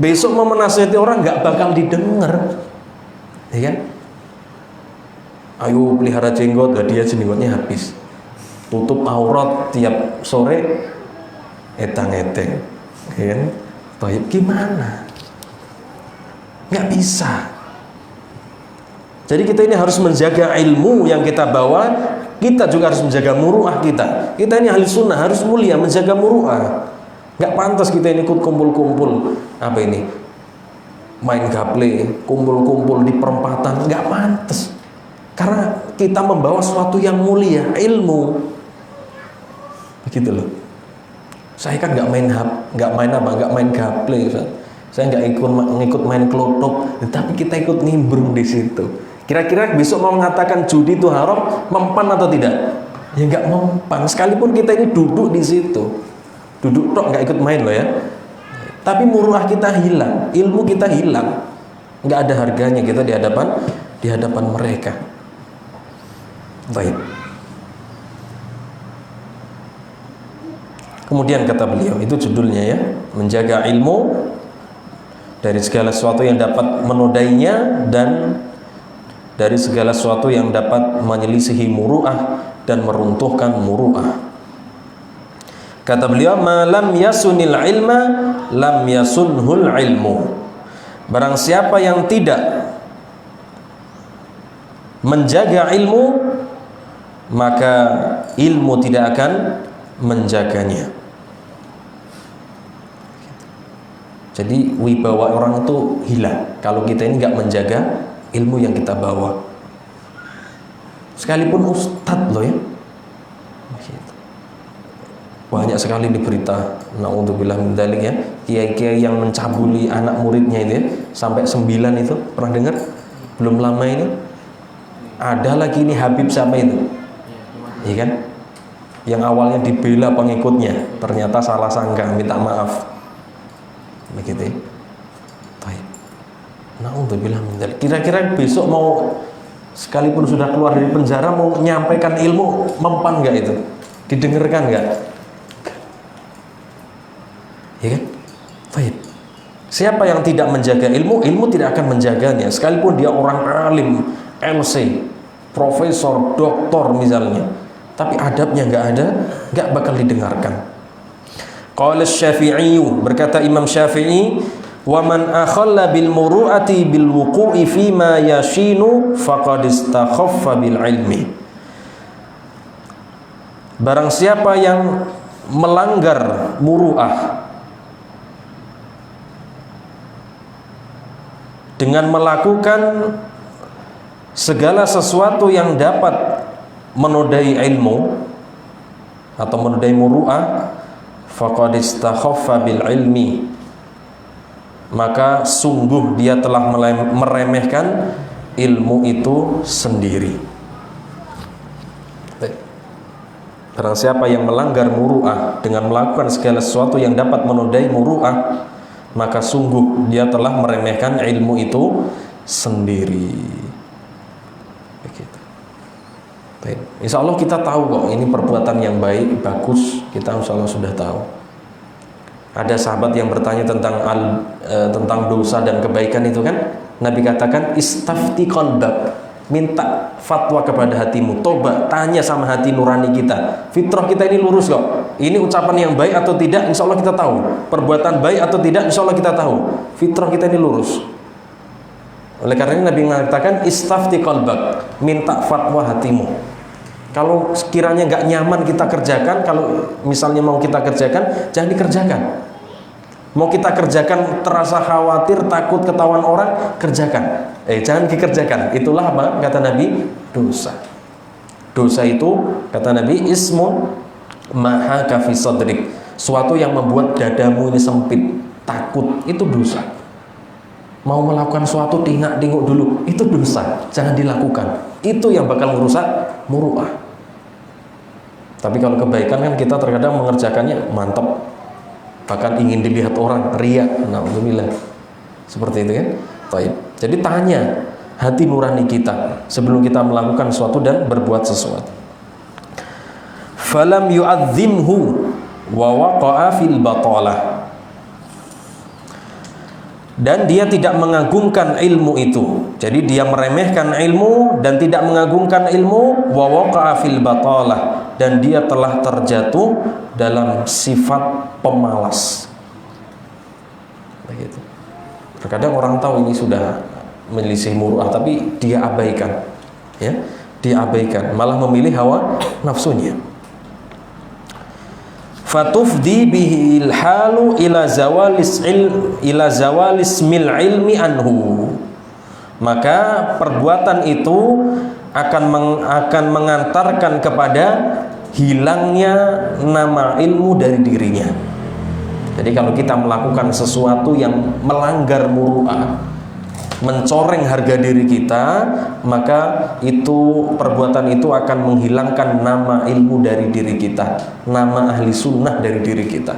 Besok mau menasihati orang nggak bakal didengar, ya kan? Ayo pelihara jenggot, dia jenggotnya habis. Tutup aurat tiap sore, etang-eteng, ya kan? Baik gimana? Nggak bisa. Jadi kita ini harus menjaga ilmu yang kita bawa. Kita juga harus menjaga muru'ah kita. Kita ini ahli sunnah, harus mulia, menjaga muru'ah. Nggak pantas kita ini ikut kumpul-kumpul main gaple, kumpul-kumpul di perempatan. Nggak pantas. Karena kita membawa sesuatu yang mulia, ilmu. Begitu loh. Saya kan nggak main gaple. Saya nggak ikut main kelotok, tapi kita ikut nimbrung di situ. Kira-kira besok mau mengatakan judi itu haram, mempan atau tidak? Ya nggak mempan. Sekalipun kita ini duduk di situ, duduk tok, nggak ikut main loh ya. Tapi muruah kita hilang, ilmu kita hilang, nggak ada harganya kita di hadapan mereka. Baik. Kemudian kata beliau, itu judulnya ya, menjaga ilmu dari segala sesuatu yang dapat menodainya dan dari segala sesuatu yang dapat menyelisihi muru'ah dan meruntuhkan muru'ah. Kata beliau, ma lam yasunil ilma lam yasunhul ilmu. Barang siapa yang tidak menjaga ilmu, maka ilmu tidak akan menjaganya. Jadi wibawa orang itu hilang kalau kita ini nggak menjaga ilmu yang kita bawa. Sekalipun ustadz loh ya, banyak sekali di berita, naudzubillah min dzalik ya, kiai-kiai yang mencabuli anak muridnya itu ya, sampai 9 itu, pernah dengar? Belum lama ini ada lagi ini Habib siapa itu, iya kan? Yang awalnya dibela pengikutnya, ternyata salah sangka, minta maaf, begitu ya. Naudzubillah min dzalik. Kira-kira besok mau sekalipun sudah keluar dari penjara mau menyampaikan ilmu, mempan nggak itu? Didengarkan nggak? Ya kan? Baik. Siapa yang tidak menjaga ilmu, ilmu tidak akan menjaganya. Sekalipun dia orang alim, MC, profesor, doktor misalnya, tapi adabnya nggak ada, nggak bakal didengarkan. Qala Syafi'i, berkata Imam Syafi'i, wa man akhalla bil muru'ati bil wuqu'i fi ma yashinu faqad istakhaffa bil ilmi. Barang siapa yang melanggar muru'ah dengan melakukan segala sesuatu yang dapat menodai ilmu atau menodai muru'ah, faqad istakhaffa bil ilmi, maka sungguh dia telah meremehkan ilmu itu sendiri. Barang siapa yang melanggar muru'ah dengan melakukan segala sesuatu yang dapat menodai muru'ah, maka sungguh dia telah meremehkan ilmu itu sendiri. Begitu. Baik. Insya Allah kita tahu kok ini perbuatan yang baik, bagus, kita insya Allah sudah tahu. Ada sahabat yang bertanya tentang dosa dan kebaikan itu kan, Nabi katakan istafti qalbak, minta fatwa kepada hatimu, tobat, tanya sama hati nurani kita. Fitrah kita ini lurus kok. Ini ucapan yang baik atau tidak, insya Allah kita tahu. Perbuatan baik atau tidak, insya Allah kita tahu. Fitrah kita ini lurus. Oleh karena ini Nabi mengatakan istafti qalbak, minta fatwa hatimu. Kalau sekiranya nggak nyaman kita kerjakan, kalau misalnya mau kita kerjakan, jangan dikerjakan. Mau kita kerjakan terasa khawatir, takut ketahuan orang, kerjakan. Jangan dikerjakan. Itulah apa? Kata Nabi, dosa. Dosa itu, kata Nabi, ismun mahaka fi sadrik. Suatu yang membuat dadamu ini sempit, takut, itu dosa. Mau melakukan suatu tingak-tinguk dulu, itu dosa. Jangan dilakukan. Itu yang bakal merusak muru'ah. Tapi kalau kebaikan kan kita terkadang mengerjakannya mantap, bahkan ingin dilihat orang, riya, na'udzubillah. Seperti itu kan? Baik. Jadi tanya hati nurani kita sebelum kita melakukan sesuatu dan berbuat sesuatu. Falam yu'adzimhu wa waqa'a fil batalah. Dan dia tidak mengagungkan ilmu itu. Jadi dia meremehkan ilmu dan tidak mengagungkan ilmu, wa waqa'a fil batalah, dan dia telah terjatuh dalam sifat pemalas. Begitu. Terkadang orang tahu ini sudah menyelisih muru'ah tapi dia abaikan. Ya, dia abaikan, malah memilih hawa nafsunya. Fatufdi bihil halu ila zawalis mil ilmi anhu. Maka perbuatan itu akan mengantarkan kepada hilangnya nama ilmu dari dirinya. Jadi kalau kita melakukan sesuatu yang melanggar muru'ah, mencoreng harga diri kita, maka itu perbuatan itu akan menghilangkan nama ilmu dari diri kita, nama ahli sunnah dari diri kita.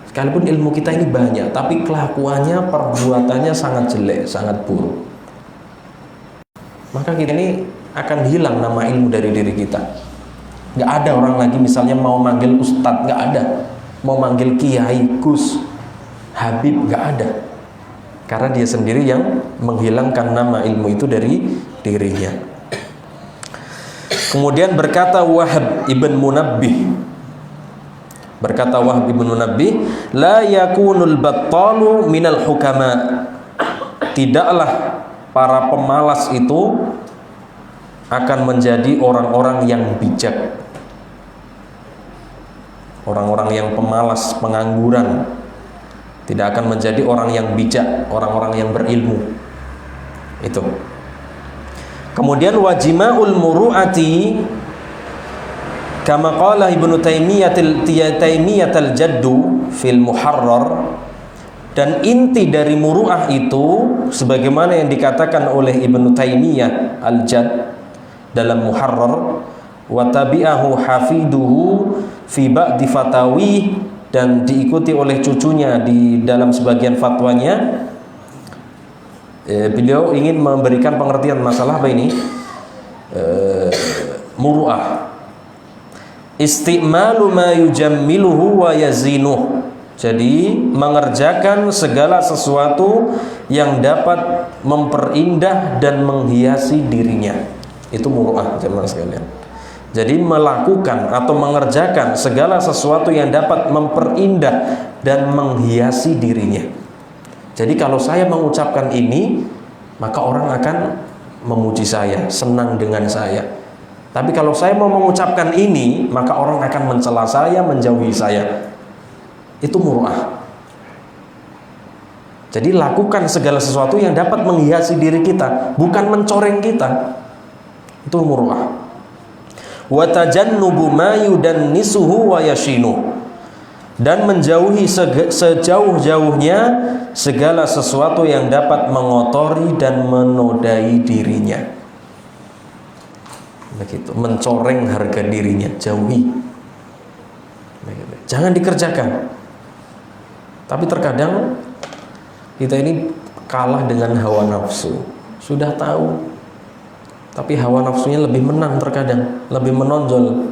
Sekalipun ilmu kita ini banyak, tapi kelakuannya, perbuatannya sangat jelek, sangat buruk, maka kita ini akan hilang nama ilmu dari diri kita. Gak ada orang lagi misalnya mau manggil ustadz, gak ada. Mau manggil kiai, gus, habib, gak ada. Karena dia sendiri yang menghilangkan nama ilmu itu dari dirinya. Kemudian berkata Wahab ibn Munabbih, la yakunul battalu minal hukama. Tidaklah para pemalas itu akan menjadi orang-orang yang bijak. Orang-orang yang pemalas, pengangguran, tidak akan menjadi orang yang bijak, orang-orang yang berilmu. Itu. Kemudian wajima'ul muru'ati kama qala Ibnu Taimiyah al-Jaddu fil Muharrar, dan inti dari muru'ah itu sebagaimana yang dikatakan oleh Ibnu Taimiyah al-Jadd dalam Muharrar, wa tabi'ahu hafiduhu fi ba'di fatawi, dan diikuti oleh cucunya di dalam sebagian fatwanya. Beliau ingin memberikan pengertian masalah apa ini? Muru'ah. Istimalu ma yujammiluhu wa yazinuh. Jadi mengerjakan segala sesuatu yang dapat memperindah dan menghiasi dirinya. Itu muru'ah, jemaah sekalian. Jadi melakukan atau mengerjakan segala sesuatu yang dapat memperindah dan menghiasi dirinya. Jadi kalau saya mengucapkan ini, maka orang akan memuji saya, senang dengan saya. Tapi kalau saya mau mengucapkan ini, maka orang akan mencela saya, menjauhi saya. Itu muru'ah. Jadi lakukan segala sesuatu yang dapat menghiasi diri kita, bukan mencoreng kita. Itu muru'ah. Wa tajannubu ma yudannisuhu wa yashinu, dan menjauhi sejauh-jauhnya segala sesuatu yang dapat mengotori dan menodai dirinya. Begitu, mencoreng harga dirinya, jauhi. Begitu. Jangan dikerjakan. Tapi terkadang kita ini kalah dengan hawa nafsu. Sudah tahu, tapi hawa nafsunya lebih menang terkadang, lebih menonjol.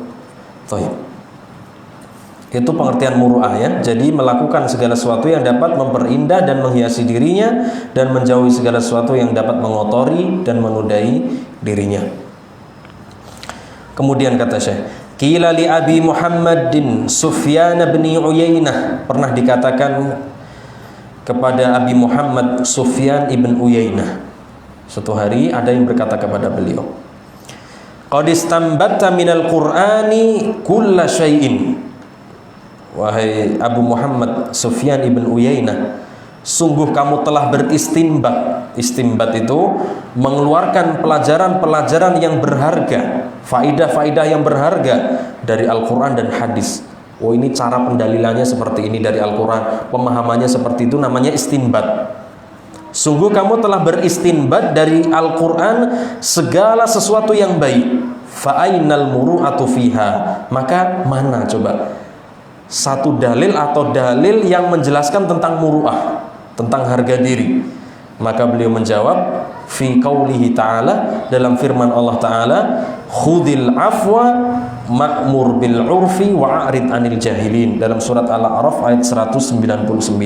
Itu pengertian muru'ah ya. Jadi melakukan segala sesuatu yang dapat memperindah dan menghiasi dirinya, dan menjauhi segala sesuatu yang dapat mengotori dan menodai dirinya. Kemudian kata Syekh, qila li Abi Muhammadin Sufyan bin Uyainah, pernah dikatakan kepada Abi Muhammad Sufyan ibn Uyainah. Suatu hari ada yang berkata kepada beliau, qad istambatta minal Qur'ani kulla syai'in. wahai Abu Muhammad Sufyan ibn Uyainah, sungguh kamu telah beristinbat. Istinbat itu mengeluarkan pelajaran-pelajaran yang berharga, faidah-faidah yang berharga dari Al-Quran dan hadis. Oh, ini cara pendalilannya seperti ini dari Al-Quran, pemahamannya seperti itu, namanya istinbat. Sungguh kamu telah beristinbat dari Al-Quran segala sesuatu yang baik. Fa'ainal muru'atu fiha, maka mana coba satu dalil atau dalil yang menjelaskan tentang muru'ah, tentang harga diri? Maka beliau menjawab, fi qaulihi ta'ala, dalam firman Allah Ta'ala, khudil afwa ma'mur bil urfi wa'arid anil jahilin, dalam surat Al-A'raf ayat 199.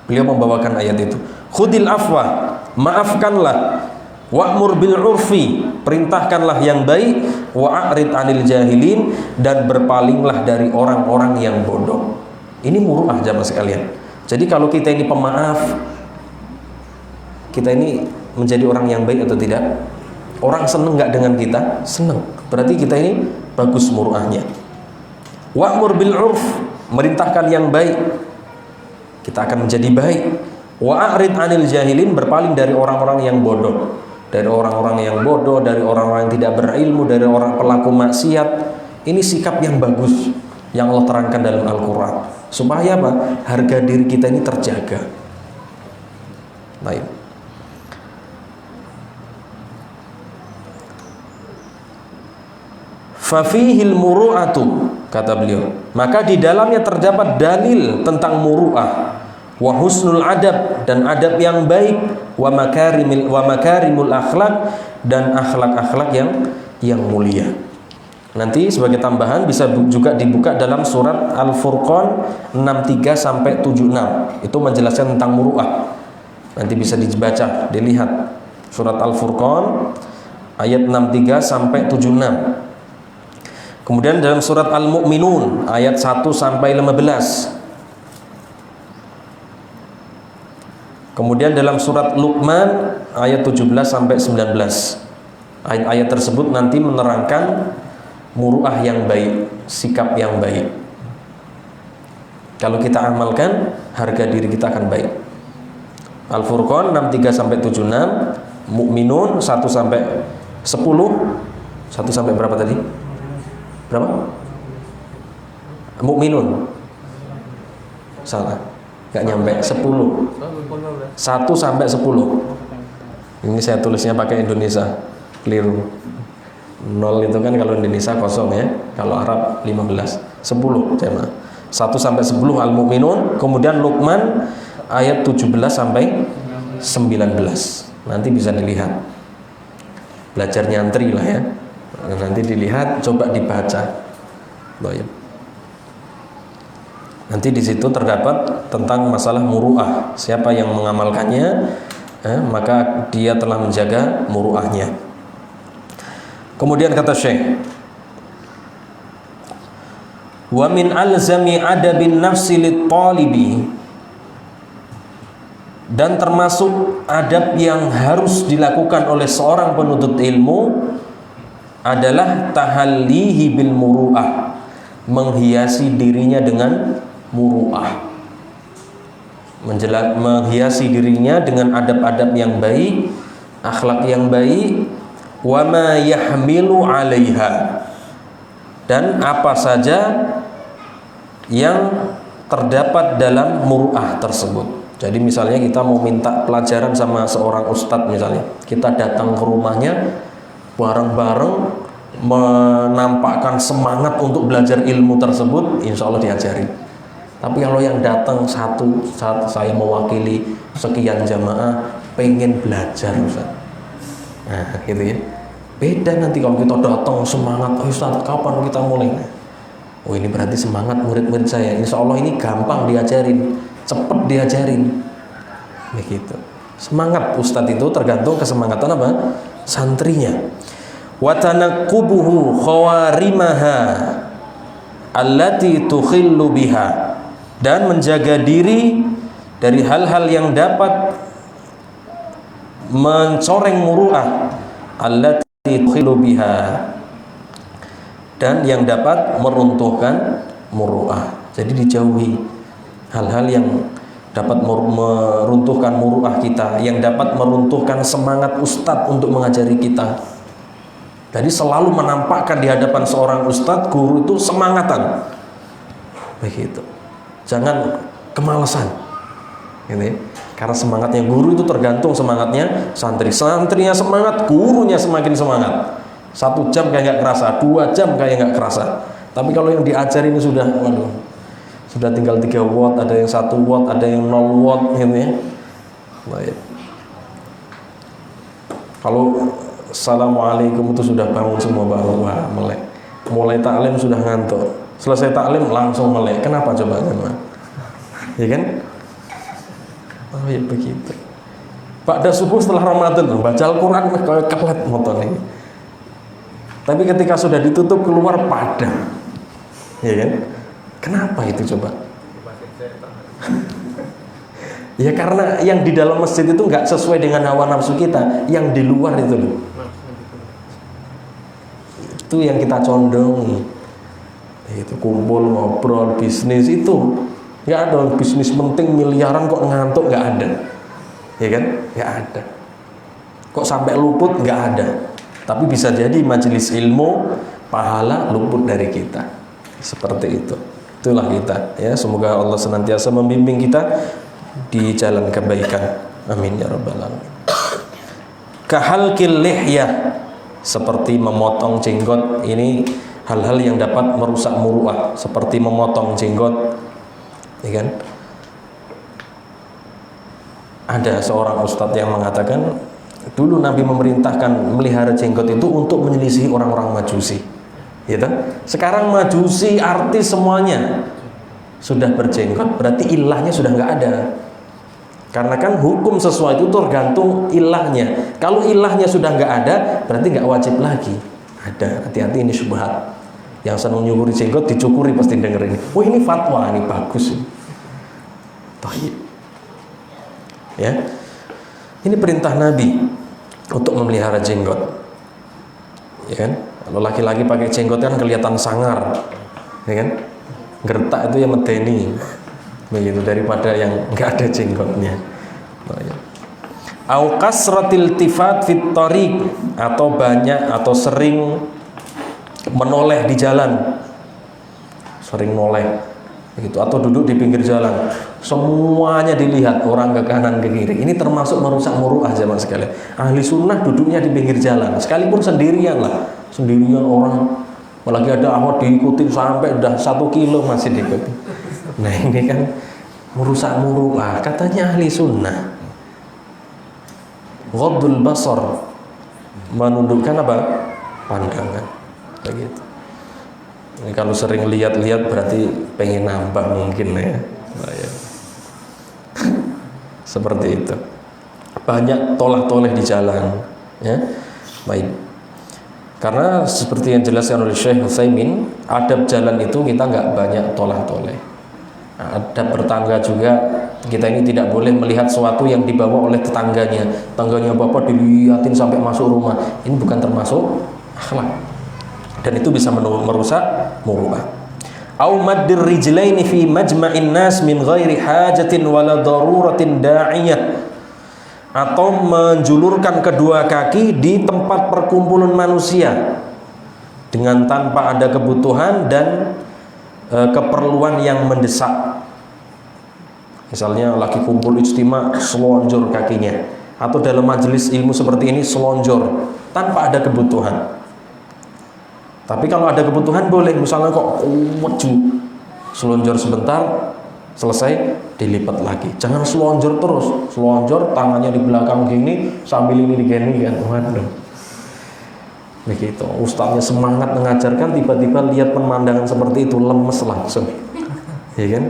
Beliau membawakan ayat itu, khudil afwa, maafkanlah, wa'mur bil urfi, perintahkanlah yang baik, wa'arid anil jahilin, dan berpalinglah dari orang-orang yang bodoh. Ini muru'ah jamaah sekalian. Jadi kalau kita ini pemaaf, kita ini menjadi orang yang baik atau tidak? Orang seneng nggak dengan kita? Seneng. Berarti kita ini bagus muru'ahnya. Wa'mur bil urf, merintahkan yang baik, kita akan menjadi baik. Wa'arid anil jahilin, berpaling dari orang-orang yang bodoh. Dari orang-orang yang bodoh, dari orang-orang yang tidak berilmu, dari orang pelaku maksiat. Ini sikap yang bagus yang Allah terangkan dalam Al-Quran. Supaya apa? Harga diri kita ini terjaga. Baik. Fafihil muru'atu, kata beliau, maka di dalamnya terdapat dalil tentang muru'ah, wa husnul adab, dan adab yang baik, wa makarimul akhlak, dan akhlak-akhlak yang mulia. Nanti sebagai tambahan bisa juga dibuka dalam surat Al-Furqan 63 sampai 76. Itu menjelaskan tentang muru'ah. Nanti bisa dibaca, dilihat surat Al-Furqan ayat 63 sampai 76. Kemudian dalam surat Al-Mu'minun ayat 1 sampai 15. Kemudian dalam surat Luqman ayat 17 sampai 19. Ayat-ayat tersebut nanti menerangkan muru'ah yang baik, sikap yang baik. Kalau kita amalkan, harga diri kita akan baik. Al-Furqan 63 sampai 76, Mu'minun 1 sampai 10. 1 sampai berapa tadi? Berapa? Mu'minun. Salah. Gak nyampe 10. 1 sampai 10. Ini saya tulisnya pakai Indonesia. Keliru. 0 itu kan kalau Indonesia kosong ya. Kalau Arab 15. 10 jemaah. 1 sampai 10 Al-Mu'minun, kemudian Luqman ayat 17 sampai 19. Nanti bisa dilihat. Belajar nyantri lah ya. Nanti dilihat, coba dibaca. Baik. Nanti di situ terdapat tentang masalah muru'ah. Siapa yang mengamalkannya, maka dia telah menjaga muru'ahnya. Kemudian kata Syekh, wa min alzami adabin nafsi lit-talibi, dan termasuk adab yang harus dilakukan oleh seorang penuntut ilmu adalah tahallihi bil muru'ah, menghiasi dirinya dengan muru'ah, menghiasi dirinya dengan adab-adab yang baik, akhlak yang baik, wa ma yahmilu 'alaiha, dan apa saja yang terdapat dalam muru'ah tersebut. Jadi misalnya kita mau minta pelajaran sama seorang ustadz, misalnya kita datang ke rumahnya bareng-bareng, menampakkan semangat untuk belajar ilmu tersebut, insya Allah diajari. Tapi kalau yang datang satu saya mewakili sekian jamaah pengen belajar Ustaz, nah gitu ya, beda nanti kalau kita datang semangat, Ustaz kapan kita mulai? Oh ini berarti semangat murid-murid saya, insya Allah ini gampang diajarin, cepet diajarin, begitu. Semangat Ustadz itu tergantung kesemangatan apa? Santrinya. Wa tanaqqubuhu khawarimaha allati tukhillu biha, dan menjaga diri dari hal-hal yang dapat mencoreng muru'ah, allati tukhillu biha, dan yang dapat meruntuhkan muru'ah. Jadi dijauhi hal-hal yang dapat meruntuhkan muru'ah kita, yang dapat meruntuhkan semangat ustadz untuk mengajari kita. Jadi selalu menampakkan di hadapan seorang ustadz, guru itu semangatan. Begitu. Jangan kemalasan. Ini karena semangatnya guru itu tergantung semangatnya santri. Santrinya semangat, gurunya semakin semangat. 1 jam kayak nggak kerasa, 2 jam kayak nggak kerasa. Tapi kalau yang diajar ini sudah, waduh, sudah tinggal 3 watt, ada yang 1 watt, ada yang 0 watt, gitu ya. Baik. Kalau assalamualaikum itu sudah bangun semua, baru wah melek. Mulai taklim sudah ngantuk. Selesai taklim langsung melek. Kenapa coba teman? Ya kan? Oh ya begitu. Pada subuh setelah Ramadan baca Al-Quran kayak kelet motor ini. Tapi ketika sudah ditutup keluar padam. Ya kan? Kenapa itu coba? Ya karena yang di dalam masjid itu nggak sesuai dengan hawa nafsu kita. Yang di luar itu loh. Itu yang kita condong. Itu kumpul, ngobrol, bisnis itu. Nggak ada bisnis penting miliaran kok ngantuk, nggak ada. Ya kan? Nggak ada. Kok sampai luput? Nggak ada. Tapi bisa jadi majelis ilmu pahala luput dari kita. Seperti itu. Itulah kita. Ya, semoga Allah senantiasa membimbing kita di jalan kebaikan. Amin ya rabbal alamin. Kahalqil lihyah, seperti memotong jenggot. Ini hal-hal yang dapat merusak muru'ah, seperti memotong jenggot. Ya kan? Ada seorang ustadz yang mengatakan dulu Nabi memerintahkan melihara jenggot itu untuk menyelisihi orang-orang Majusi. Gitu? Sekarang Majusi artis semuanya sudah berjenggot, berarti ilahnya sudah nggak ada. Karena kan hukum sesuatu itu tergantung ilahnya. Kalau ilahnya sudah nggak ada, berarti nggak wajib lagi. Ada, hati-hati ini syubhat. Yang senang nyukuri jenggot dicukuri pasti denger ini. Oh ini fatwa, ini bagus. Taib. Ya, ini perintah Nabi untuk memelihara jenggot. Ya kan? Kalau laki-laki pakai jenggot kan kelihatan sangar, ya kan? Gertak itu yang medeni, begitu daripada yang nggak ada jenggotnya. Au kasratil tifat fit tariq, atau banyak atau sering menoleh di jalan, sering noleh, begitu, atau duduk di pinggir jalan, semuanya dilihat orang ke kanan ke kiri. Ini termasuk merusak muru'ah zaman sekalian. Ahli sunnah duduknya di pinggir jalan, sekalipun sendirian lah, sendirian orang, apalagi ada ahwat diikutin sampai udah 1 kilo masih diikutin. Nah ini kan merusak muru'ah. Katanya ahli sunnah ghaddul basar, menundukkan apa? Pandangan. Begitu. Ini kalau sering lihat-lihat berarti pengen nambah mungkin ya. Nah, ya. Seperti itu. Banyak tolah-toleh di jalan, ya. Baik. Karena seperti yang dijelaskan oleh Syekh Utsaimin, adab jalan itu kita nggak banyak tolah-toleh. Nah, adab bertangga juga, kita ini tidak boleh melihat sesuatu yang dibawa oleh tetangganya. Tetangganya bapak dilihatin sampai masuk rumah. Ini bukan termasuk akhlak. Dan itu bisa merusak muru'ah. Au maddir rijlaini fi majma'in nas min ghairi hajatin wala daruratin da'iyah, atau menjulurkan kedua kaki di tempat perkumpulan manusia dengan tanpa ada kebutuhan dan keperluan yang mendesak. Misalnya lagi kumpul ijtima, selonjor kakinya, atau dalam majelis ilmu seperti ini selonjor tanpa ada kebutuhan. Tapi kalau ada kebutuhan boleh, misalnya kok maju, selonjor sebentar, selesai dilipat lagi. Jangan selonjor terus, selonjor tangannya di belakang gini sambil ini digini kan, waduh. Begitu, ustadznya semangat mengajarkan, tiba-tiba lihat pemandangan seperti itu lemes langsung, ya kan?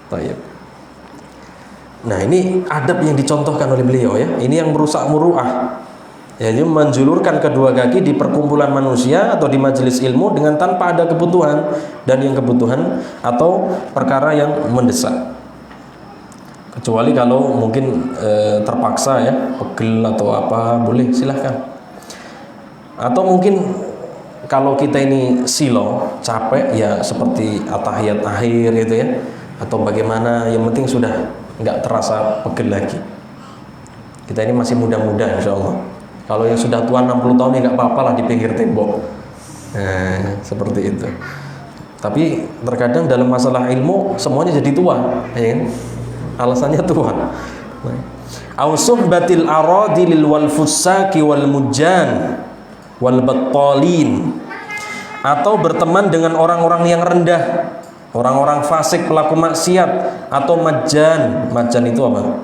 Baik. Nah ini adab yang dicontohkan oleh beliau ya. Ini yang merusak muru'ah. Yaitu menjulurkan kedua kaki di perkumpulan manusia atau di majelis ilmu dengan tanpa ada kebutuhan, dan yang kebutuhan atau perkara yang mendesak. Kecuali kalau mungkin terpaksa ya, pegel atau apa, boleh silahkan. Atau mungkin kalau kita ini silo, capek ya seperti atahiyat akhir gitu ya, atau bagaimana, yang penting sudah nggak terasa pegel lagi. Kita ini masih muda-muda insya Allah. Kalau yang sudah tua 60 tahun ya nggak apa-apa lah di pinggir tembok. Nah, seperti itu. Tapi terkadang dalam masalah ilmu semuanya jadi tua, ya kan? Alasannya tua. Au suhbatil aradil wal fusaki wal mujjan wal battalin, atau berteman dengan orang-orang yang rendah, orang-orang fasik, pelaku maksiat, atau majjan. Majjan itu apa?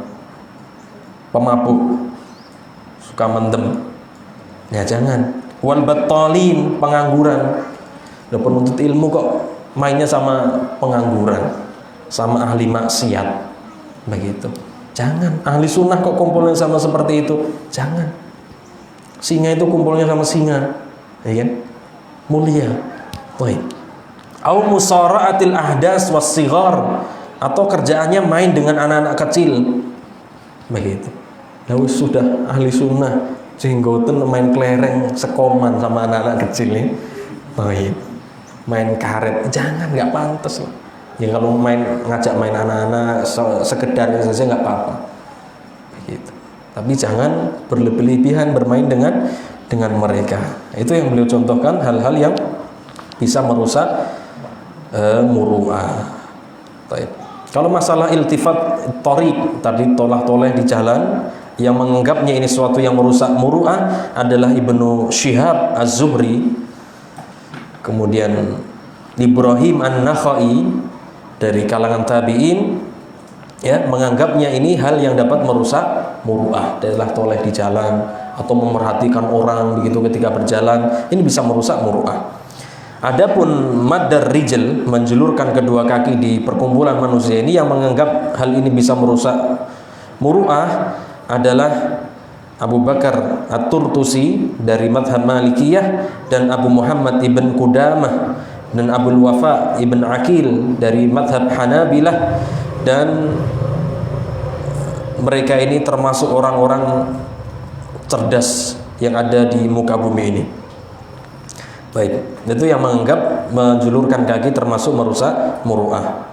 Pemabuk, suka mendem. Ya jangan. Wal battalin, pengangguran. Udah penuntut ilmu kok mainnya sama pengangguran, sama ahli maksiat, begitu. Jangan. Ahli sunnah kok kumpulnya sama seperti itu? Jangan. Singa itu kumpulnya sama singa, ya kan? Mulia. Baik. Au musara'atil ahdas was-sighar, atau kerjaannya main dengan anak-anak kecil, begitu. Lalu sudah ahli sunnah, jenggoten main kelereng sekoman sama anak-anak kecil nih. Baik. Main karet, jangan, nggak pantas lah. Ya kalau ngajak main anak-anak sekedarnya saja nggak apa-apa, begitu. Tapi jangan berlebihan bermain dengan mereka. Itu yang beliau contohkan, hal-hal yang bisa merusak muru'ah. Baik. Kalau masalah iltifat thariq tadi, tolah-toleh di jalan, yang menganggapnya ini suatu yang merusak muru'ah adalah Ibnu Syihab Az-Zuhri, kemudian Ibrahim An-Nakhai dari kalangan tabi'in, ya, menganggapnya ini hal yang dapat merusak muru'ah, adalah toleh di jalan atau memerhatikan orang begitu ketika berjalan, ini bisa merusak muru'ah. Adapun maddar rijl, menjulurkan kedua kaki di perkumpulan manusia, ini yang menganggap hal ini bisa merusak muru'ah adalah Abu Bakar At-Turtusi dari madhab Malikiyah, dan Abu Muhammad ibn Qudamah dan Abul Wafa ibn Aqil dari madhab Hanabilah, dan mereka ini termasuk orang-orang cerdas yang ada di muka bumi ini. Baik, itu yang menganggap menjulurkan kaki termasuk merusak muru'ah.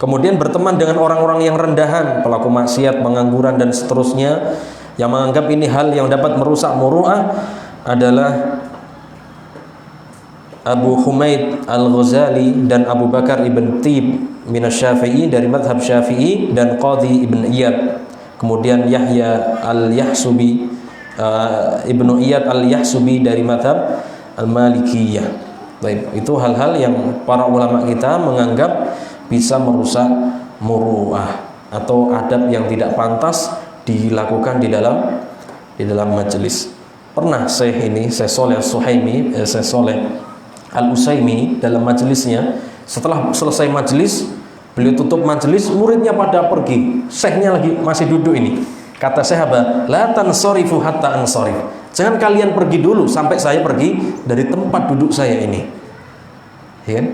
Kemudian berteman dengan orang-orang yang rendahan, pelaku maksiat, pengangguran dan seterusnya, yang menganggap ini hal yang dapat merusak muru'ah adalah Abu Humaid Al-Ghazali dan Abu Bakar ibn Tib minas Syafi'i dari madhab Syafi'i, dan Qadhi ibn Iyad, kemudian Yahya Al-Yahsubi ibnu Iyad Al-Yahsubi dari madhab Al-Malikiyah. Baik, itu hal-hal yang para ulama kita menganggap bisa merusak muru'ah atau adab yang tidak pantas dilakukan di dalam majelis. Pernah Syekh Shalih Al-Suhaimi, Syekh Shalih Al-Utsaimin dalam majelisnya, setelah selesai majelis, beliau tutup majelis, muridnya pada pergi, syekhnya lagi masih duduk ini. Kata Syekh, la tansarifu hatta ansarif. Jangan kalian pergi dulu sampai saya pergi dari tempat duduk saya ini. Ya kan?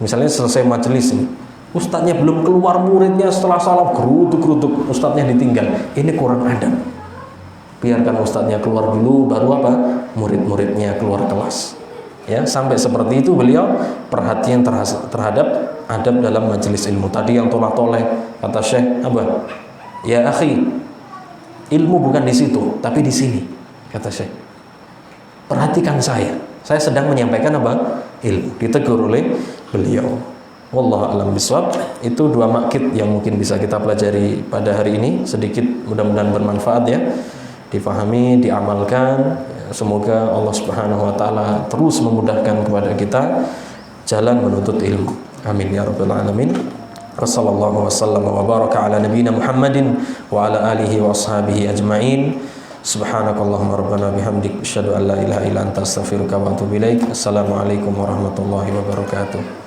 Misalnya selesai majelis ini, ustadznya belum keluar, muridnya setelah salam gerutuk-gerutuk, ustadznya ditinggal. Ini kurang adab. Biarkan ustadznya keluar dulu, baru apa? Murid-muridnya keluar kelas. Ya, sampai seperti itu beliau perhatian terhadap adab dalam majelis ilmu. Tadi yang tolah-toleh, kata Syekh, apa? Ya akhi, ilmu bukan di situ, tapi di sini, kata Syekh. Perhatikan saya sedang menyampaikan apa? Ilmu. Ditegur oleh beliau. Wallahu a'lam bishawab. Itu dua makkit yang mungkin bisa kita pelajari pada hari ini, sedikit, mudah-mudahan bermanfaat ya, difahami, diamalkan. Semoga Allah Subhanahu wa taala terus memudahkan kepada kita jalan menuntut ilmu. Amin ya rabbal alamin. Wassallallahu wasallam wa baraka ala nabiyyina Muhammadin wa ala alihi wa ashabihi ajmain. Subhanakallahumma rabbana bihamdik asyhadu an la ilaha illa anta astaghfiruka wa atubu ilaik. Assalamualaikum warahmatullahi wabarakatuh.